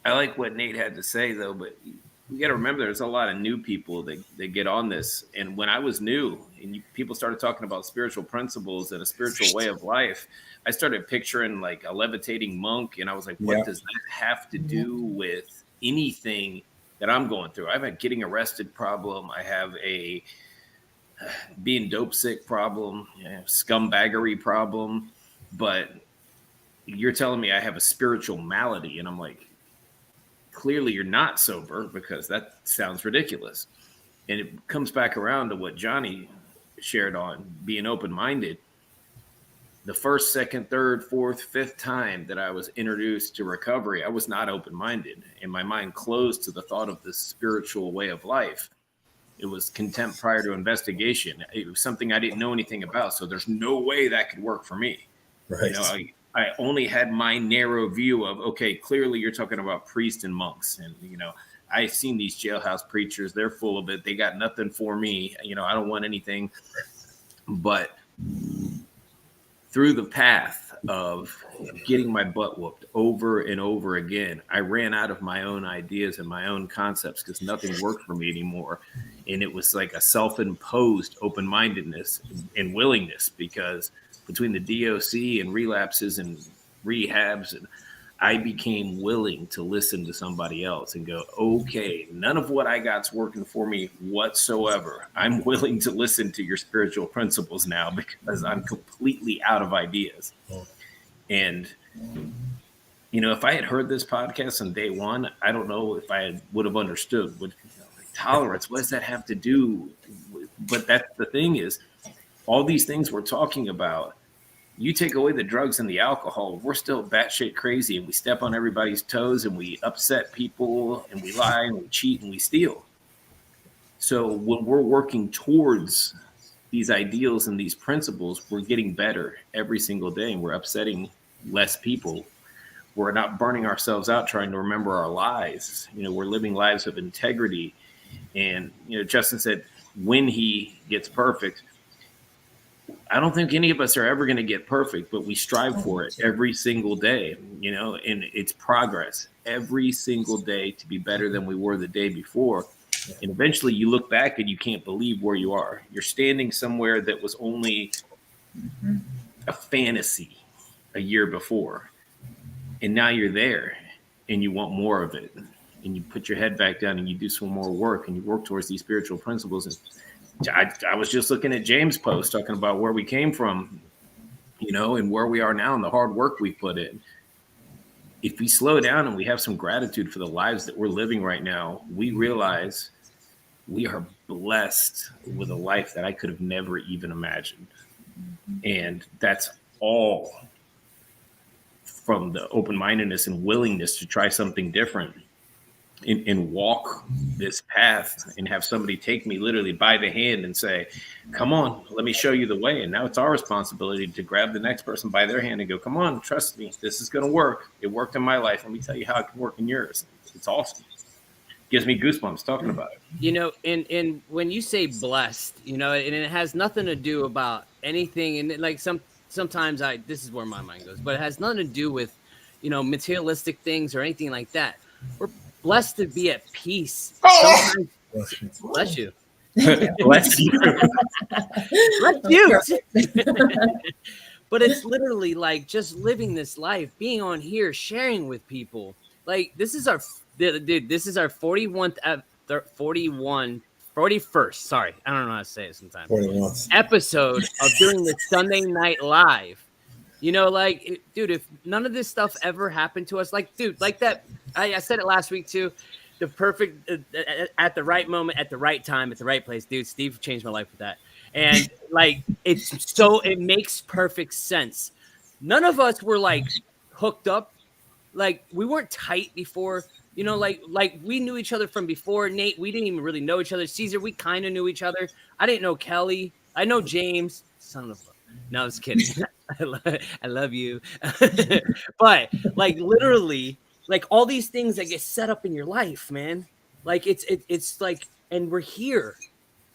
I like what Nate had to say though, but you got to remember there's a lot of new people that get on this. And when I was new and people started talking about spiritual principles and a spiritual way of life, I started picturing like a levitating monk. And I was like, what does that have to do with anything that I'm going through? I have a getting arrested problem. I have a being dope sick problem, scumbaggery problem. But you're telling me I have a spiritual malady. And I'm like, clearly you're not sober, because that sounds ridiculous. And it comes back around to what Johnny shared on being open-minded. The first, second, third, fourth, fifth time that I was introduced to recovery, I was not open-minded, and my mind closed to the thought of this spiritual way of life. It was contempt prior to investigation. It was something I didn't know anything about, so there's no way that could work for me. Right. I only had my narrow view of, okay, clearly you're talking about priests and monks. And, I've seen these jailhouse preachers. They're full of it. They got nothing for me. I don't want anything. But through the path of getting my butt whooped over and over again, I ran out of my own ideas and my own concepts because nothing worked for me anymore. And it was like a self-imposed open-mindedness and willingness, because between the DOC and relapses and rehabs, and I became willing to listen to somebody else and go, okay, none of what I got's working for me whatsoever. I'm willing to listen to your spiritual principles now because I'm completely out of ideas. And, if I had heard this podcast on day one, I don't know if I would have understood what tolerance, what does that have to do? But that's the thing is, all these things we're talking about, you take away the drugs and the alcohol, we're still batshit crazy, and we step on everybody's toes, and we upset people, and we lie, and we cheat, and we steal. So when we're working towards these ideals and these principles, we're getting better every single day, and we're upsetting less people. We're not burning ourselves out trying to remember our lies. We're living lives of integrity. And, Justin said, when he gets perfect, I don't think any of us are ever going to get perfect, but we strive for it every single day, and it's progress every single day to be better than we were the day before. And eventually you look back and you can't believe where you are. You're standing somewhere that was only a fantasy a year before. And now you're there and you want more of it. And you put your head back down and you do some more work and you work towards these spiritual principles. And I was just looking at James' post talking about where we came from, and where we are now and the hard work we put in. If we slow down and we have some gratitude for the lives that we're living right now, we realize we are blessed with a life that I could have never even imagined. And that's all from the open-mindedness and willingness to try something different. And walk this path and have somebody take me literally by the hand and say, come on, let me show you the way. And now it's our responsibility to grab the next person by their hand and go, come on, trust me, this is going to work. It worked in my life. Let me tell you how it can work in yours. It's awesome. Gives me goosebumps talking about it. And when you say blessed, and it has nothing to do about anything. And like sometimes this is where my mind goes, but it has nothing to do with, materialistic things or anything like that. We're blessed to be at peace. Bless you. Bless you. Bless you. But it's literally like just living this life, being on here, sharing with people. Like this is our 41st. Sorry, I don't know how to say it sometimes. 41st episode of doing the Sunday Night Live. Dude, if none of this stuff ever happened to us, like that, I said it last week too. the perfect at the right moment, at the right time, at the right place. Dude, Steve changed my life with that. And like, it makes perfect sense. None of us were like hooked up. Like, we weren't tight before, you know, like we knew each other from before. Nate, we didn't even really know each other. Caesar, we kind of knew each other. I didn't know Kelly. I know James, son of a, no, I was kidding. I love you. But like, literally, like all these things that get set up in your life, man. Like it's like, and we're here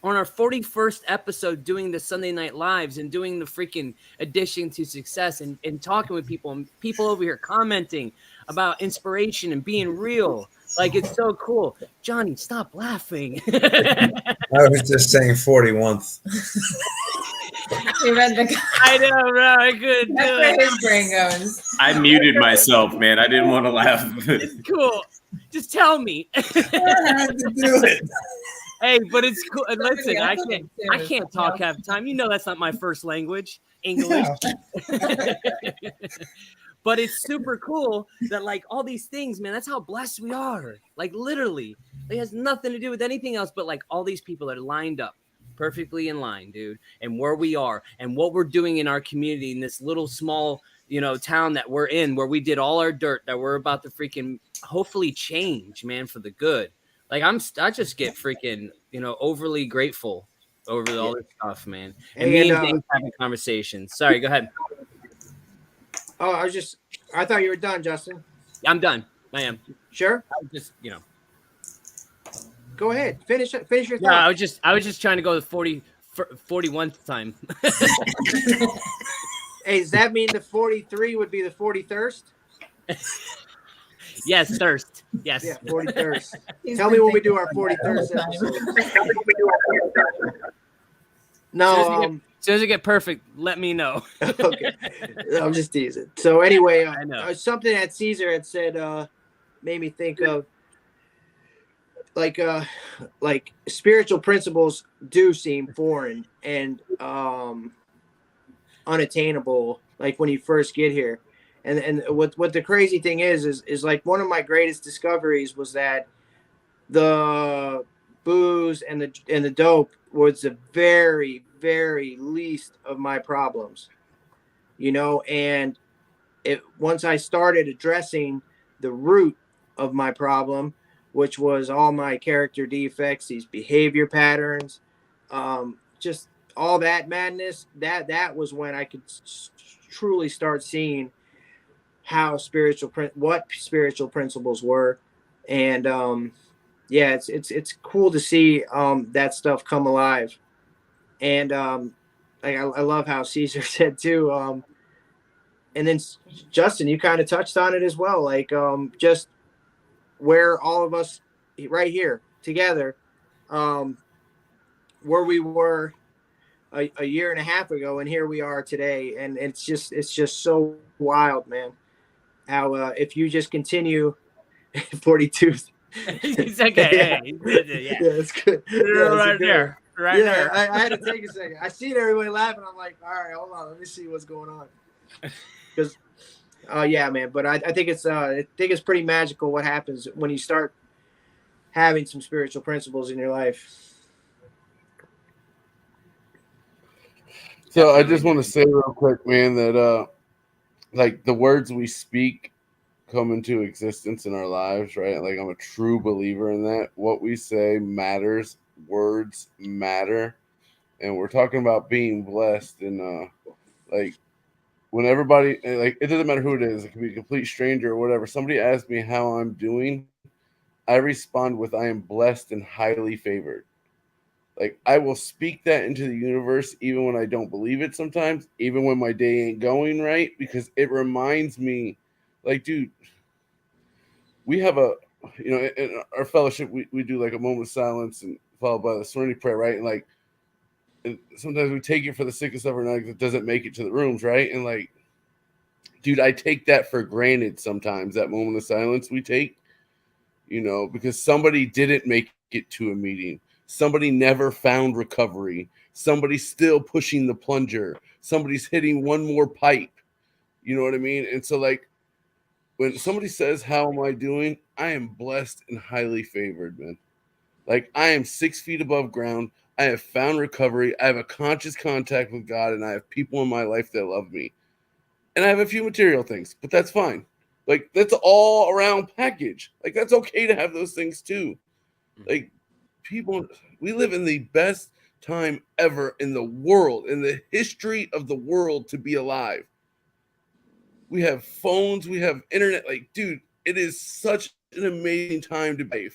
on our 41st episode doing the Sunday Night Lives and doing the freaking Addition to Success and talking with people and people over here commenting about inspiration and being real. Like, it's so cool. Johnny, stop laughing. I was just saying 41th. He read the. I know, bro. I couldn't do That's where it. his brain goes. I muted myself, man. I didn't want to laugh. It's cool. Just tell me. I had to do it. Hey, but it's cool. And listen, Yeah, I can't talk half the time. You know that's not my first language, English. Yeah. But it's super cool that like all these things, man, that's how blessed we are. Like literally, it has nothing to do with anything else but like all these people that are lined up perfectly in line, dude, and where we are and what we're doing in our community in this little small, you know, town that we're in, where we did all our dirt that we're about to freaking hopefully change, man, for the good. Like I just get freaking, you know, overly grateful over all this stuff, man. And me and James having conversations. Sorry, go ahead. Oh, I thought you were done, Justin. I'm done. I am. Sure. I was just, you know. Go ahead. Finish your thought. Yeah, I was just trying to go to 41st time. Hey, does that mean the 43 would be the 43rd? Yes, thirst. Yes. Yeah, 43rd. He's Tell been me when we thinking do our about 43rd that. episode. No, As soon as I get perfect, let me know. okay. I'm just teasing. So anyway, I know. something that Caesar had said made me think of like spiritual principles do seem foreign and unattainable, like when you first get here. And what the crazy thing is like one of my greatest discoveries was that the booze and the dope was the very, very least of my problems, you know. And once I started addressing the root of my problem, which was all my character defects, these behavior patterns, just all that madness, that was when I could truly start seeing how what spiritual principles were. And yeah, it's cool to see that stuff come alive. And like I love how Caesar said too. And then Justin, you kind of touched on it as well, like just where all of us right here together, where we were a year and a half ago, and here we are today. And it's just so wild, man. How if you just continue 42. He's okay. Yeah, it's good. Right there. Right there. I had to take a second. I seen everybody laughing. I'm like, all right, hold on, let me see what's going on. Because, yeah, man. But I think it's pretty magical what happens when you start having some spiritual principles in your life. So I just want to say real quick, man, that like the words we speak come into existence in our lives, right? Like I'm a true believer in that. What we say matters. Words matter. And we're talking about being blessed. And like when everybody, like it doesn't matter who it is, it can be a complete stranger or whatever. Somebody asks me how I'm doing, I respond with I am blessed and highly favored. Like I will speak that into the universe even when I don't believe it sometimes, even when my day ain't going right, because it reminds me, like, dude, we have in our fellowship, we do like a moment of silence and followed by the serenity prayer, right? And like, and sometimes we take it for the sickest of our night that doesn't make it to the rooms, right? And like, dude, I take that for granted sometimes, that moment of silence we take, you know, because somebody didn't make it to a meeting. Somebody never found recovery. Somebody's still pushing the plunger. Somebody's hitting one more pipe. You know what I mean? And so like when somebody says, "How am I doing?" I am blessed and highly favored, man. Like, I am 6 feet above ground. I have found recovery. I have a conscious contact with God, and I have people in my life that love me. And I have a few material things, but that's fine. Like, that's all around package. Like, that's okay to have those things too. Like, people, we live in the best time ever in the world, in the history of the world, to be alive. We have phones, we have internet. Like, dude, it is such an amazing time to be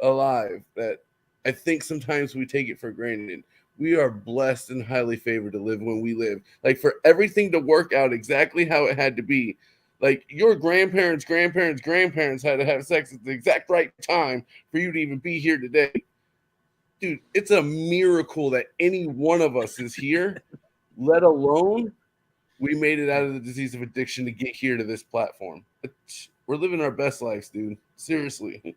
alive that I think sometimes we take it for granted. We are blessed and highly favored to live when we live. Like, for everything to work out exactly how it had to be. Like, your grandparents had to have sex at the exact right time for you to even be here today. Dude, it's a miracle that any one of us is here, let alone we made it out of the disease of addiction to get here to this platform. We're living our best lives, dude. Seriously.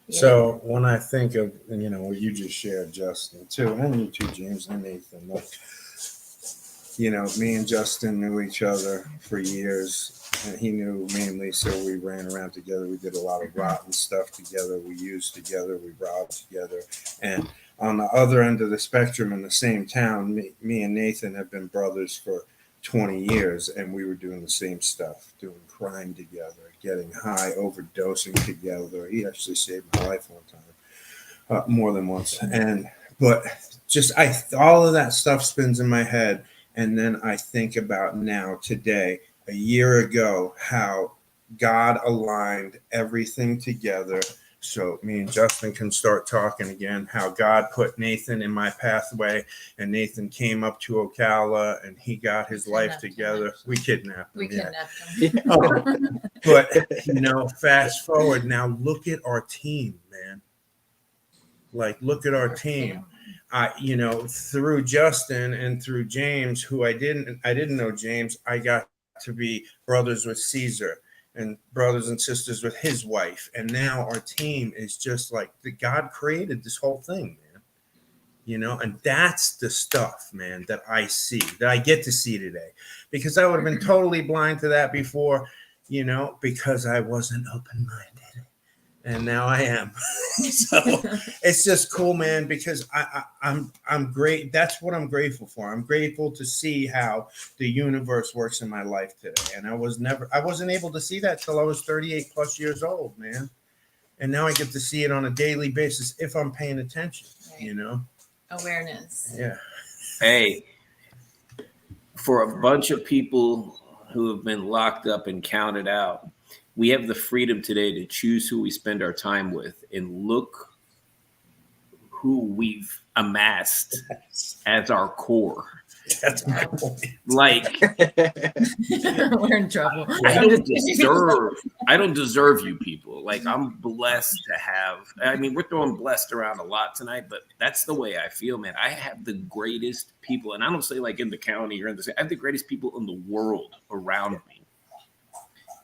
So when I think of, what you just shared, Justin, too, and you too, James and Nathan, look, me and Justin knew each other for years, and he knew me and Lisa. We ran around together. We did a lot of rotten stuff together. We used together. We robbed together. And on the other end of the spectrum in the same town, me and Nathan have been brothers for 20 years, and we were doing the same stuff, doing crime together, getting high, overdosing together. He actually saved my life one time, more than once. But just all of that stuff spins in my head, and then I think about now, today, a year ago, how God aligned everything together so me and Justin can start talking again, how God put Nathan in my pathway, and Nathan came up to Ocala and he got his life together. We kidnapped him. But, fast forward now, look at our team, man. Like, look at our team. Through Justin and through James, who I didn't know James, I got to be brothers with Caesar and brothers and sisters with his wife. And now our team is just like God created this whole thing, man. And that's the stuff, man, that I see, that I get to see today, because I would have been totally blind to that before, because I wasn't open-minded. And now I am. So it's just cool, man, because I'm great. That's what I'm grateful for. I'm grateful to see how the universe works in my life today. And I wasn't able to see that till I was 38 plus years old, man. And now I get to see it on a daily basis if I'm paying attention, Awareness. Yeah. Hey, for a bunch of people who have been locked up and counted out, we have the freedom today to choose who we spend our time with, and look who we've amassed as our core. That's my point. Like, we're in trouble. I don't deserve you people. Like, I'm blessed to have, we're throwing blessed around a lot tonight, but that's the way I feel, man. I have the greatest people, and I don't say like in the county or in the state, I have the greatest people in the world around me.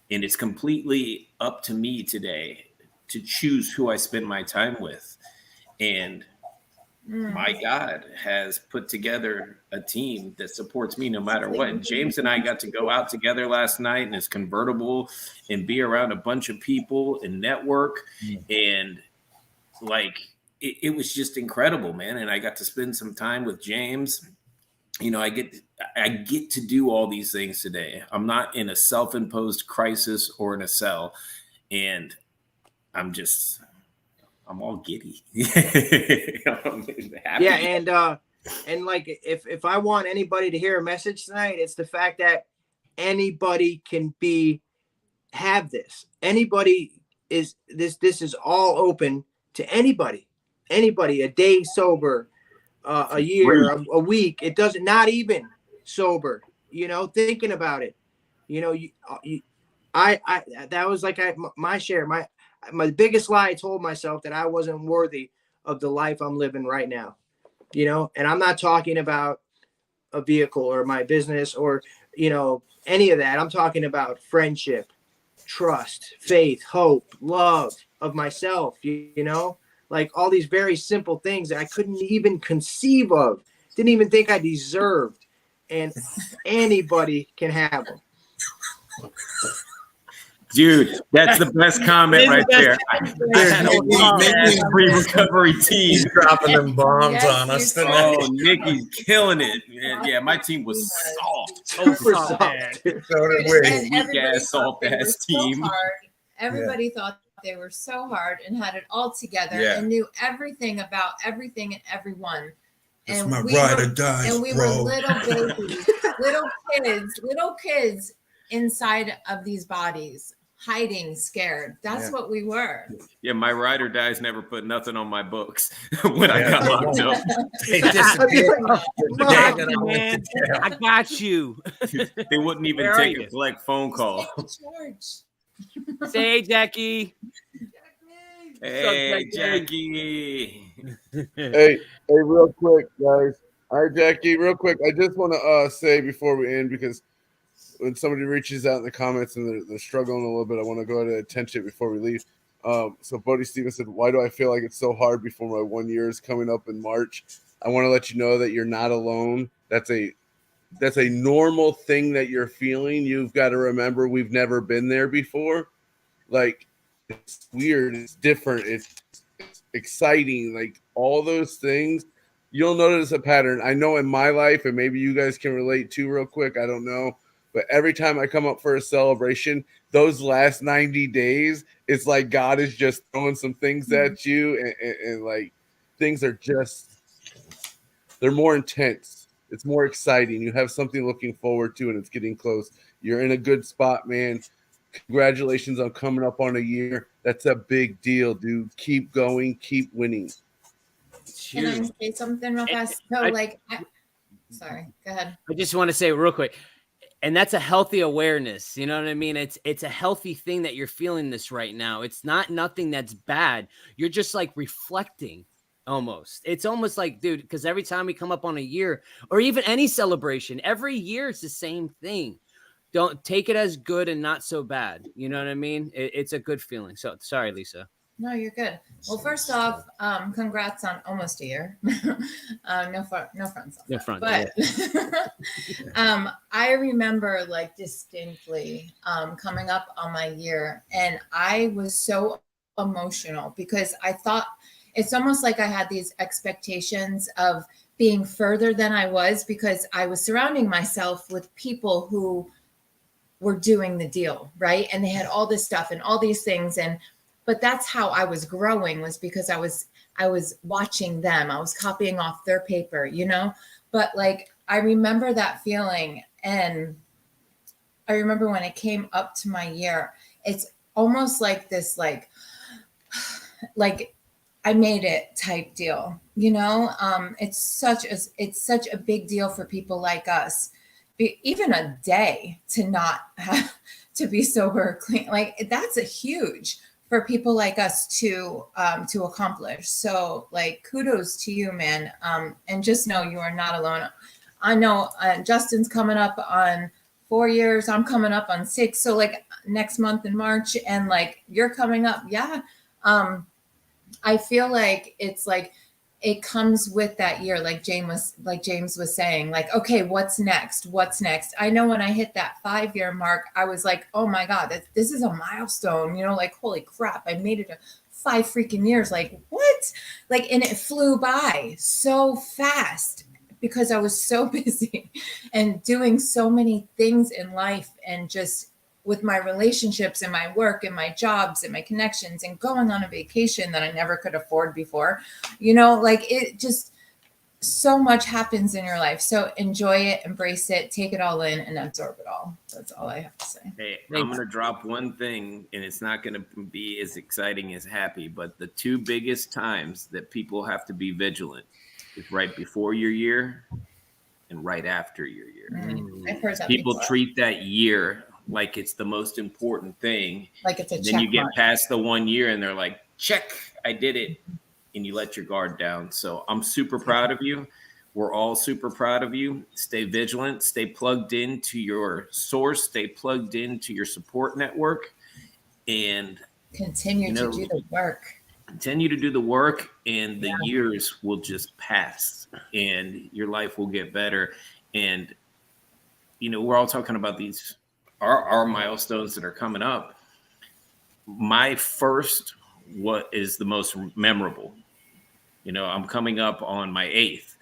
And it's completely up to me today to choose who I spend my time with. And my God has put together a team that supports me no matter what. James and I got to go out together last night in his convertible and be around a bunch of people and network. And like, it was just incredible, man. And I got to spend some time with James. I get to do all these things today. I'm not in a self-imposed crisis or in a cell, and I'm all giddy. Yeah, and like if I want anybody to hear a message tonight, it's the fact that anybody can have this. Anybody is this is all open to anybody, a day sober, a year, a week. It doesn't, not even sober, thinking about it, that was like my share, my biggest lie. I told myself that I wasn't worthy of the life I'm living right now, and I'm not talking about a vehicle or my business or, any of that. I'm talking about friendship, trust, faith, hope, love of myself, like all these very simple things that I couldn't even conceive of, didn't even think I deserved. And anybody can have them. Dude, that's the best comment right there. Pre-recovery team. Dropping them bombs Yes, on us you tonight. Oh, Nikki's killing it. Yeah, my team was soft. Super soft, soft. man. So did we. And everybody Weak-ass, thought they were soft-ass so team. hard. Everybody thought they were so hard and had it all together Yeah. and knew everything about everything and everyone. That's And my we ride were- or dies, And we bro. were little babies, little kids inside of these bodies, hiding, scared. That's Yeah. what we were. Yeah, my ride or dies never put nothing on my books when I got locked up. They disappeared. I got you, man. I got you. They wouldn't even Where are take you? a collect phone call. George. Say, hey, Jackie. Hey, Jackie? Jackie. Hey, real quick, guys. All right, Jackie, real quick. I just want to say before we end, because when somebody reaches out in the comments and they're struggling a little bit, I want to go ahead and attention before we leave. So Bodie Stevens said, why do I feel like it's so hard before my 1 year is coming up in March? I want to let you know that you're not alone. That's a normal thing that you're feeling. You've got to remember we've never been there before. Like, it's weird. It's different. It's exciting. Like, all those things. You'll notice a pattern. I know in my life, and maybe you guys can relate to real quick. I don't know. But every time I come up for a celebration, those last 90 days, it's like God is just throwing some things at you. And like, things are just, they're more intense. It's more exciting. You have something looking forward to, and it's getting close. You're in a good spot, man. Congratulations on coming up on a year. That's a big deal, dude. Keep going. Keep winning. Can I say something real fast? So, sorry, go ahead. I just want to say real quick, and that's a healthy awareness. You know what I mean? It's a healthy thing that you're feeling this right now. It's not nothing that's bad. You're just like reflecting almost. It's almost like, dude, because every time we come up on a year or even any celebration, every year it's the same thing. Don't take it as good and not so bad. You know what I mean? It's a good feeling. So sorry, Lisa. No, you're good. Well, first off, congrats on almost a year. No front. No front, But I remember like distinctly coming up on my year, and I was so emotional because I thought it's almost like I had these expectations of being further than I was because I was surrounding myself with people who were doing the deal, right? And they had all this stuff and all these things, but that's how I was growing, was because I was watching them. I was copying off their paper, you know? But like, I remember that feeling. And I remember when it came up to my year, it's almost like this, like I made it type deal, you know? It's such a big deal for people like us. Even a day to not have to be sober or clean, like that's a huge for people like us to accomplish. So like, kudos to you, man. And just know you are not alone. I know Justin's coming up on 4 years. I'm coming up on 6. So like next month in March, and like you're coming up. Yeah. I feel like it's like, it comes with that year. Like James was saying, like, okay, what's next? I know when I hit that 5-year mark, I was like, oh my God, this is a milestone, you know, like, holy crap, I made it to 5 freaking years. Like, what? Like, and it flew by so fast because I was so busy and doing so many things in life, and just with my relationships and my work and my jobs and my connections and going on a vacation that I never could afford before, you know, like it just, so much happens in your life. So enjoy it, embrace it, take it all in, and absorb it all. That's all I have to say. Hey, I'm going to drop one thing, and it's not going to be as exciting as happy, but the 2 biggest times that people have to be vigilant is right before your year and right after your year. I've heard that People before. treat that year like it's the most important thing. Like it's a Then check you get mark. past the 1 year and they're like, check, I did it. And you let your guard down. So I'm super proud of you. We're all super proud of you. Stay vigilant, stay plugged into your source, stay plugged into your support network, and Continue to do the work. Continue to do the work, and the years will just pass and your life will get better. And, you know, we're all talking about these our milestones that are coming up, my first, what is the most memorable? You know, I'm coming up on my 8th,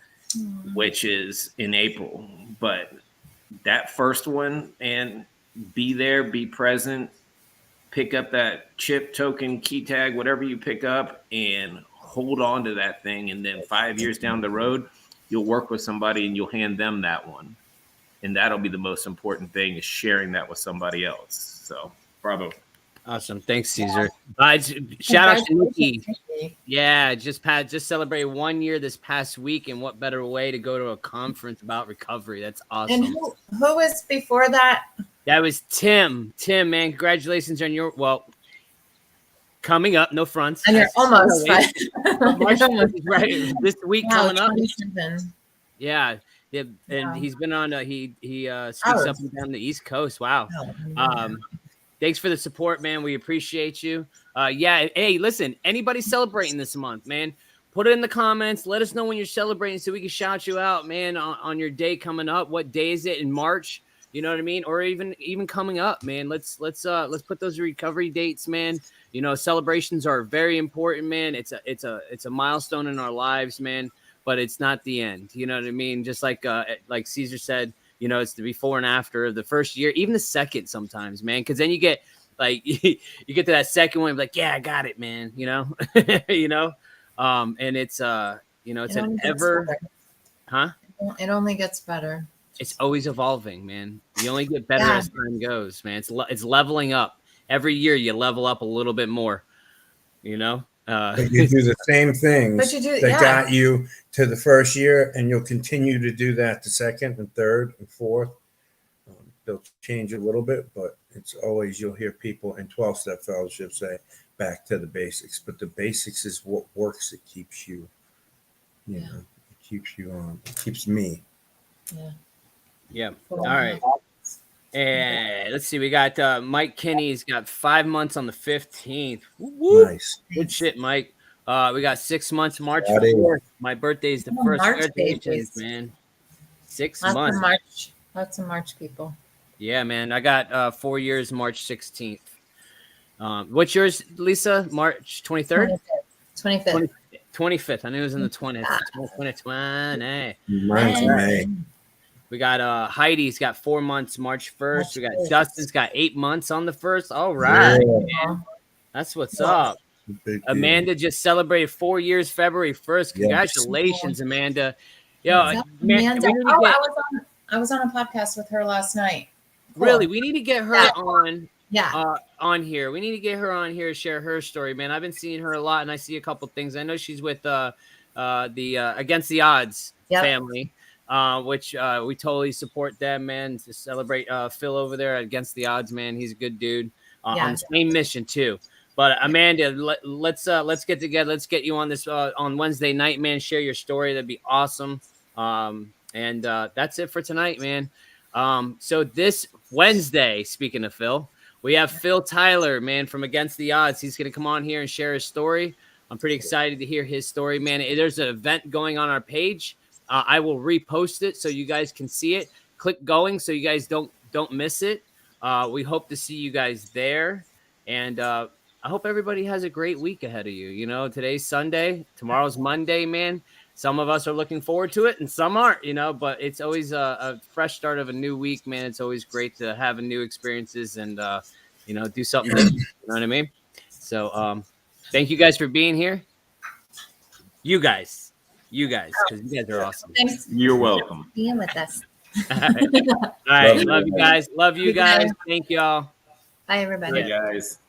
which is in April. But that first one, and be there, be present, pick up that chip, token, key tag, whatever you pick up, and hold on to that thing. And then 5 years down the road, you'll work with somebody and you'll hand them that one. And that'll be the most important thing, is sharing that with somebody else. So, bravo. Awesome. Thanks, Caesar. Shout out to Nikki. Yeah, just celebrated 1 year this past week, and what better way to go to a conference about recovery? That's awesome. And who was before that? That was Tim. Tim, man, congratulations on your coming up. No fronts. And you're almost right. March, right this week coming up. 27. Yeah. And he's been on. He speaks up and down the East Coast. Wow. Thanks for the support, man. We appreciate you. Yeah. Hey, listen, anybody celebrating this month, man, put it in the comments. Let us know when you're celebrating so we can shout you out, man, on your day coming up. What day is it in March? You know what I mean? Or even coming up, man. Let's put those recovery dates, man. You know, celebrations are very important, man. It's a milestone in our lives, man. But it's not the end. You know what I mean? Just like Caesar said, you know, it's the before and after of the first year, even the second sometimes, man. Because then you get like you get to that second one, like, yeah, I got it, man. You know, you know, and it's you know, it's an ever, huh? It only gets better. It's always evolving, man. You only get better as time goes, man. It's leveling up. Every year you level up a little bit more, you know. But you do the same things that got you to the first year, and you'll continue to do that the second and third and fourth. They'll change a little bit, but it's always, you'll hear people in 12-step fellowship say back to the basics. But the basics is what works. It keeps you, you know, it keeps you on. It keeps me. Yeah. Yeah. All right. And let's see. We got Mike Kinney's got 5 months on the 15th. Woo-woo. Nice. Good shit, Mike. We got 6 months, March 4th. My birthday is the first. Congratulations, man. 6 months. Lots of March people. Yeah, man. I got 4 years, March 16th. What's yours, Lisa? March 23rd? 25th. 25th. I knew it was in the 20th. 2020. Mine's May. We got Heidi's got 4 months, March 1st. We got Dustin's got 8 months on the 1st. All right. Yeah. That's what's up. Amanda just celebrated 4 years, February 1st. Congratulations, Amanda. Yo, Amanda. I was on a podcast with her last night. Cool. Really, we need to get her on. Yeah. On here. We need to get her on here to share her story, man. I've been seeing her a lot, and I see a couple things. I know she's with the Against the Odds family. Which we totally support them, man, to celebrate Phil over there Against the Odds, man. He's a good dude on the same mission too. But Amanda, let's get together. Let's get you on this on Wednesday night, man. Share your story. That'd be awesome. And that's it for tonight, man. So this Wednesday, speaking of Phil, we have Phil Tyler, man, from Against the Odds. He's going to come on here and share his story. I'm pretty excited to hear his story, man. There's an event going on our page. I will repost it so you guys can see it. Click going so you guys don't miss it. We hope to see you guys there. And I hope everybody has a great week ahead of you. You know, today's Sunday. Tomorrow's Monday, man. Some of us are looking forward to it and some aren't, you know, but it's always a fresh start of a new week, man. It's always great to have new experiences and, you know, do something different. You know what I mean? So thank you guys for being here. You guys, because you guys are awesome. Thanks. You're welcome. For being with us. All right. Love you guys. Love you guys. Thank y'all. Bye, everybody. Bye, guys.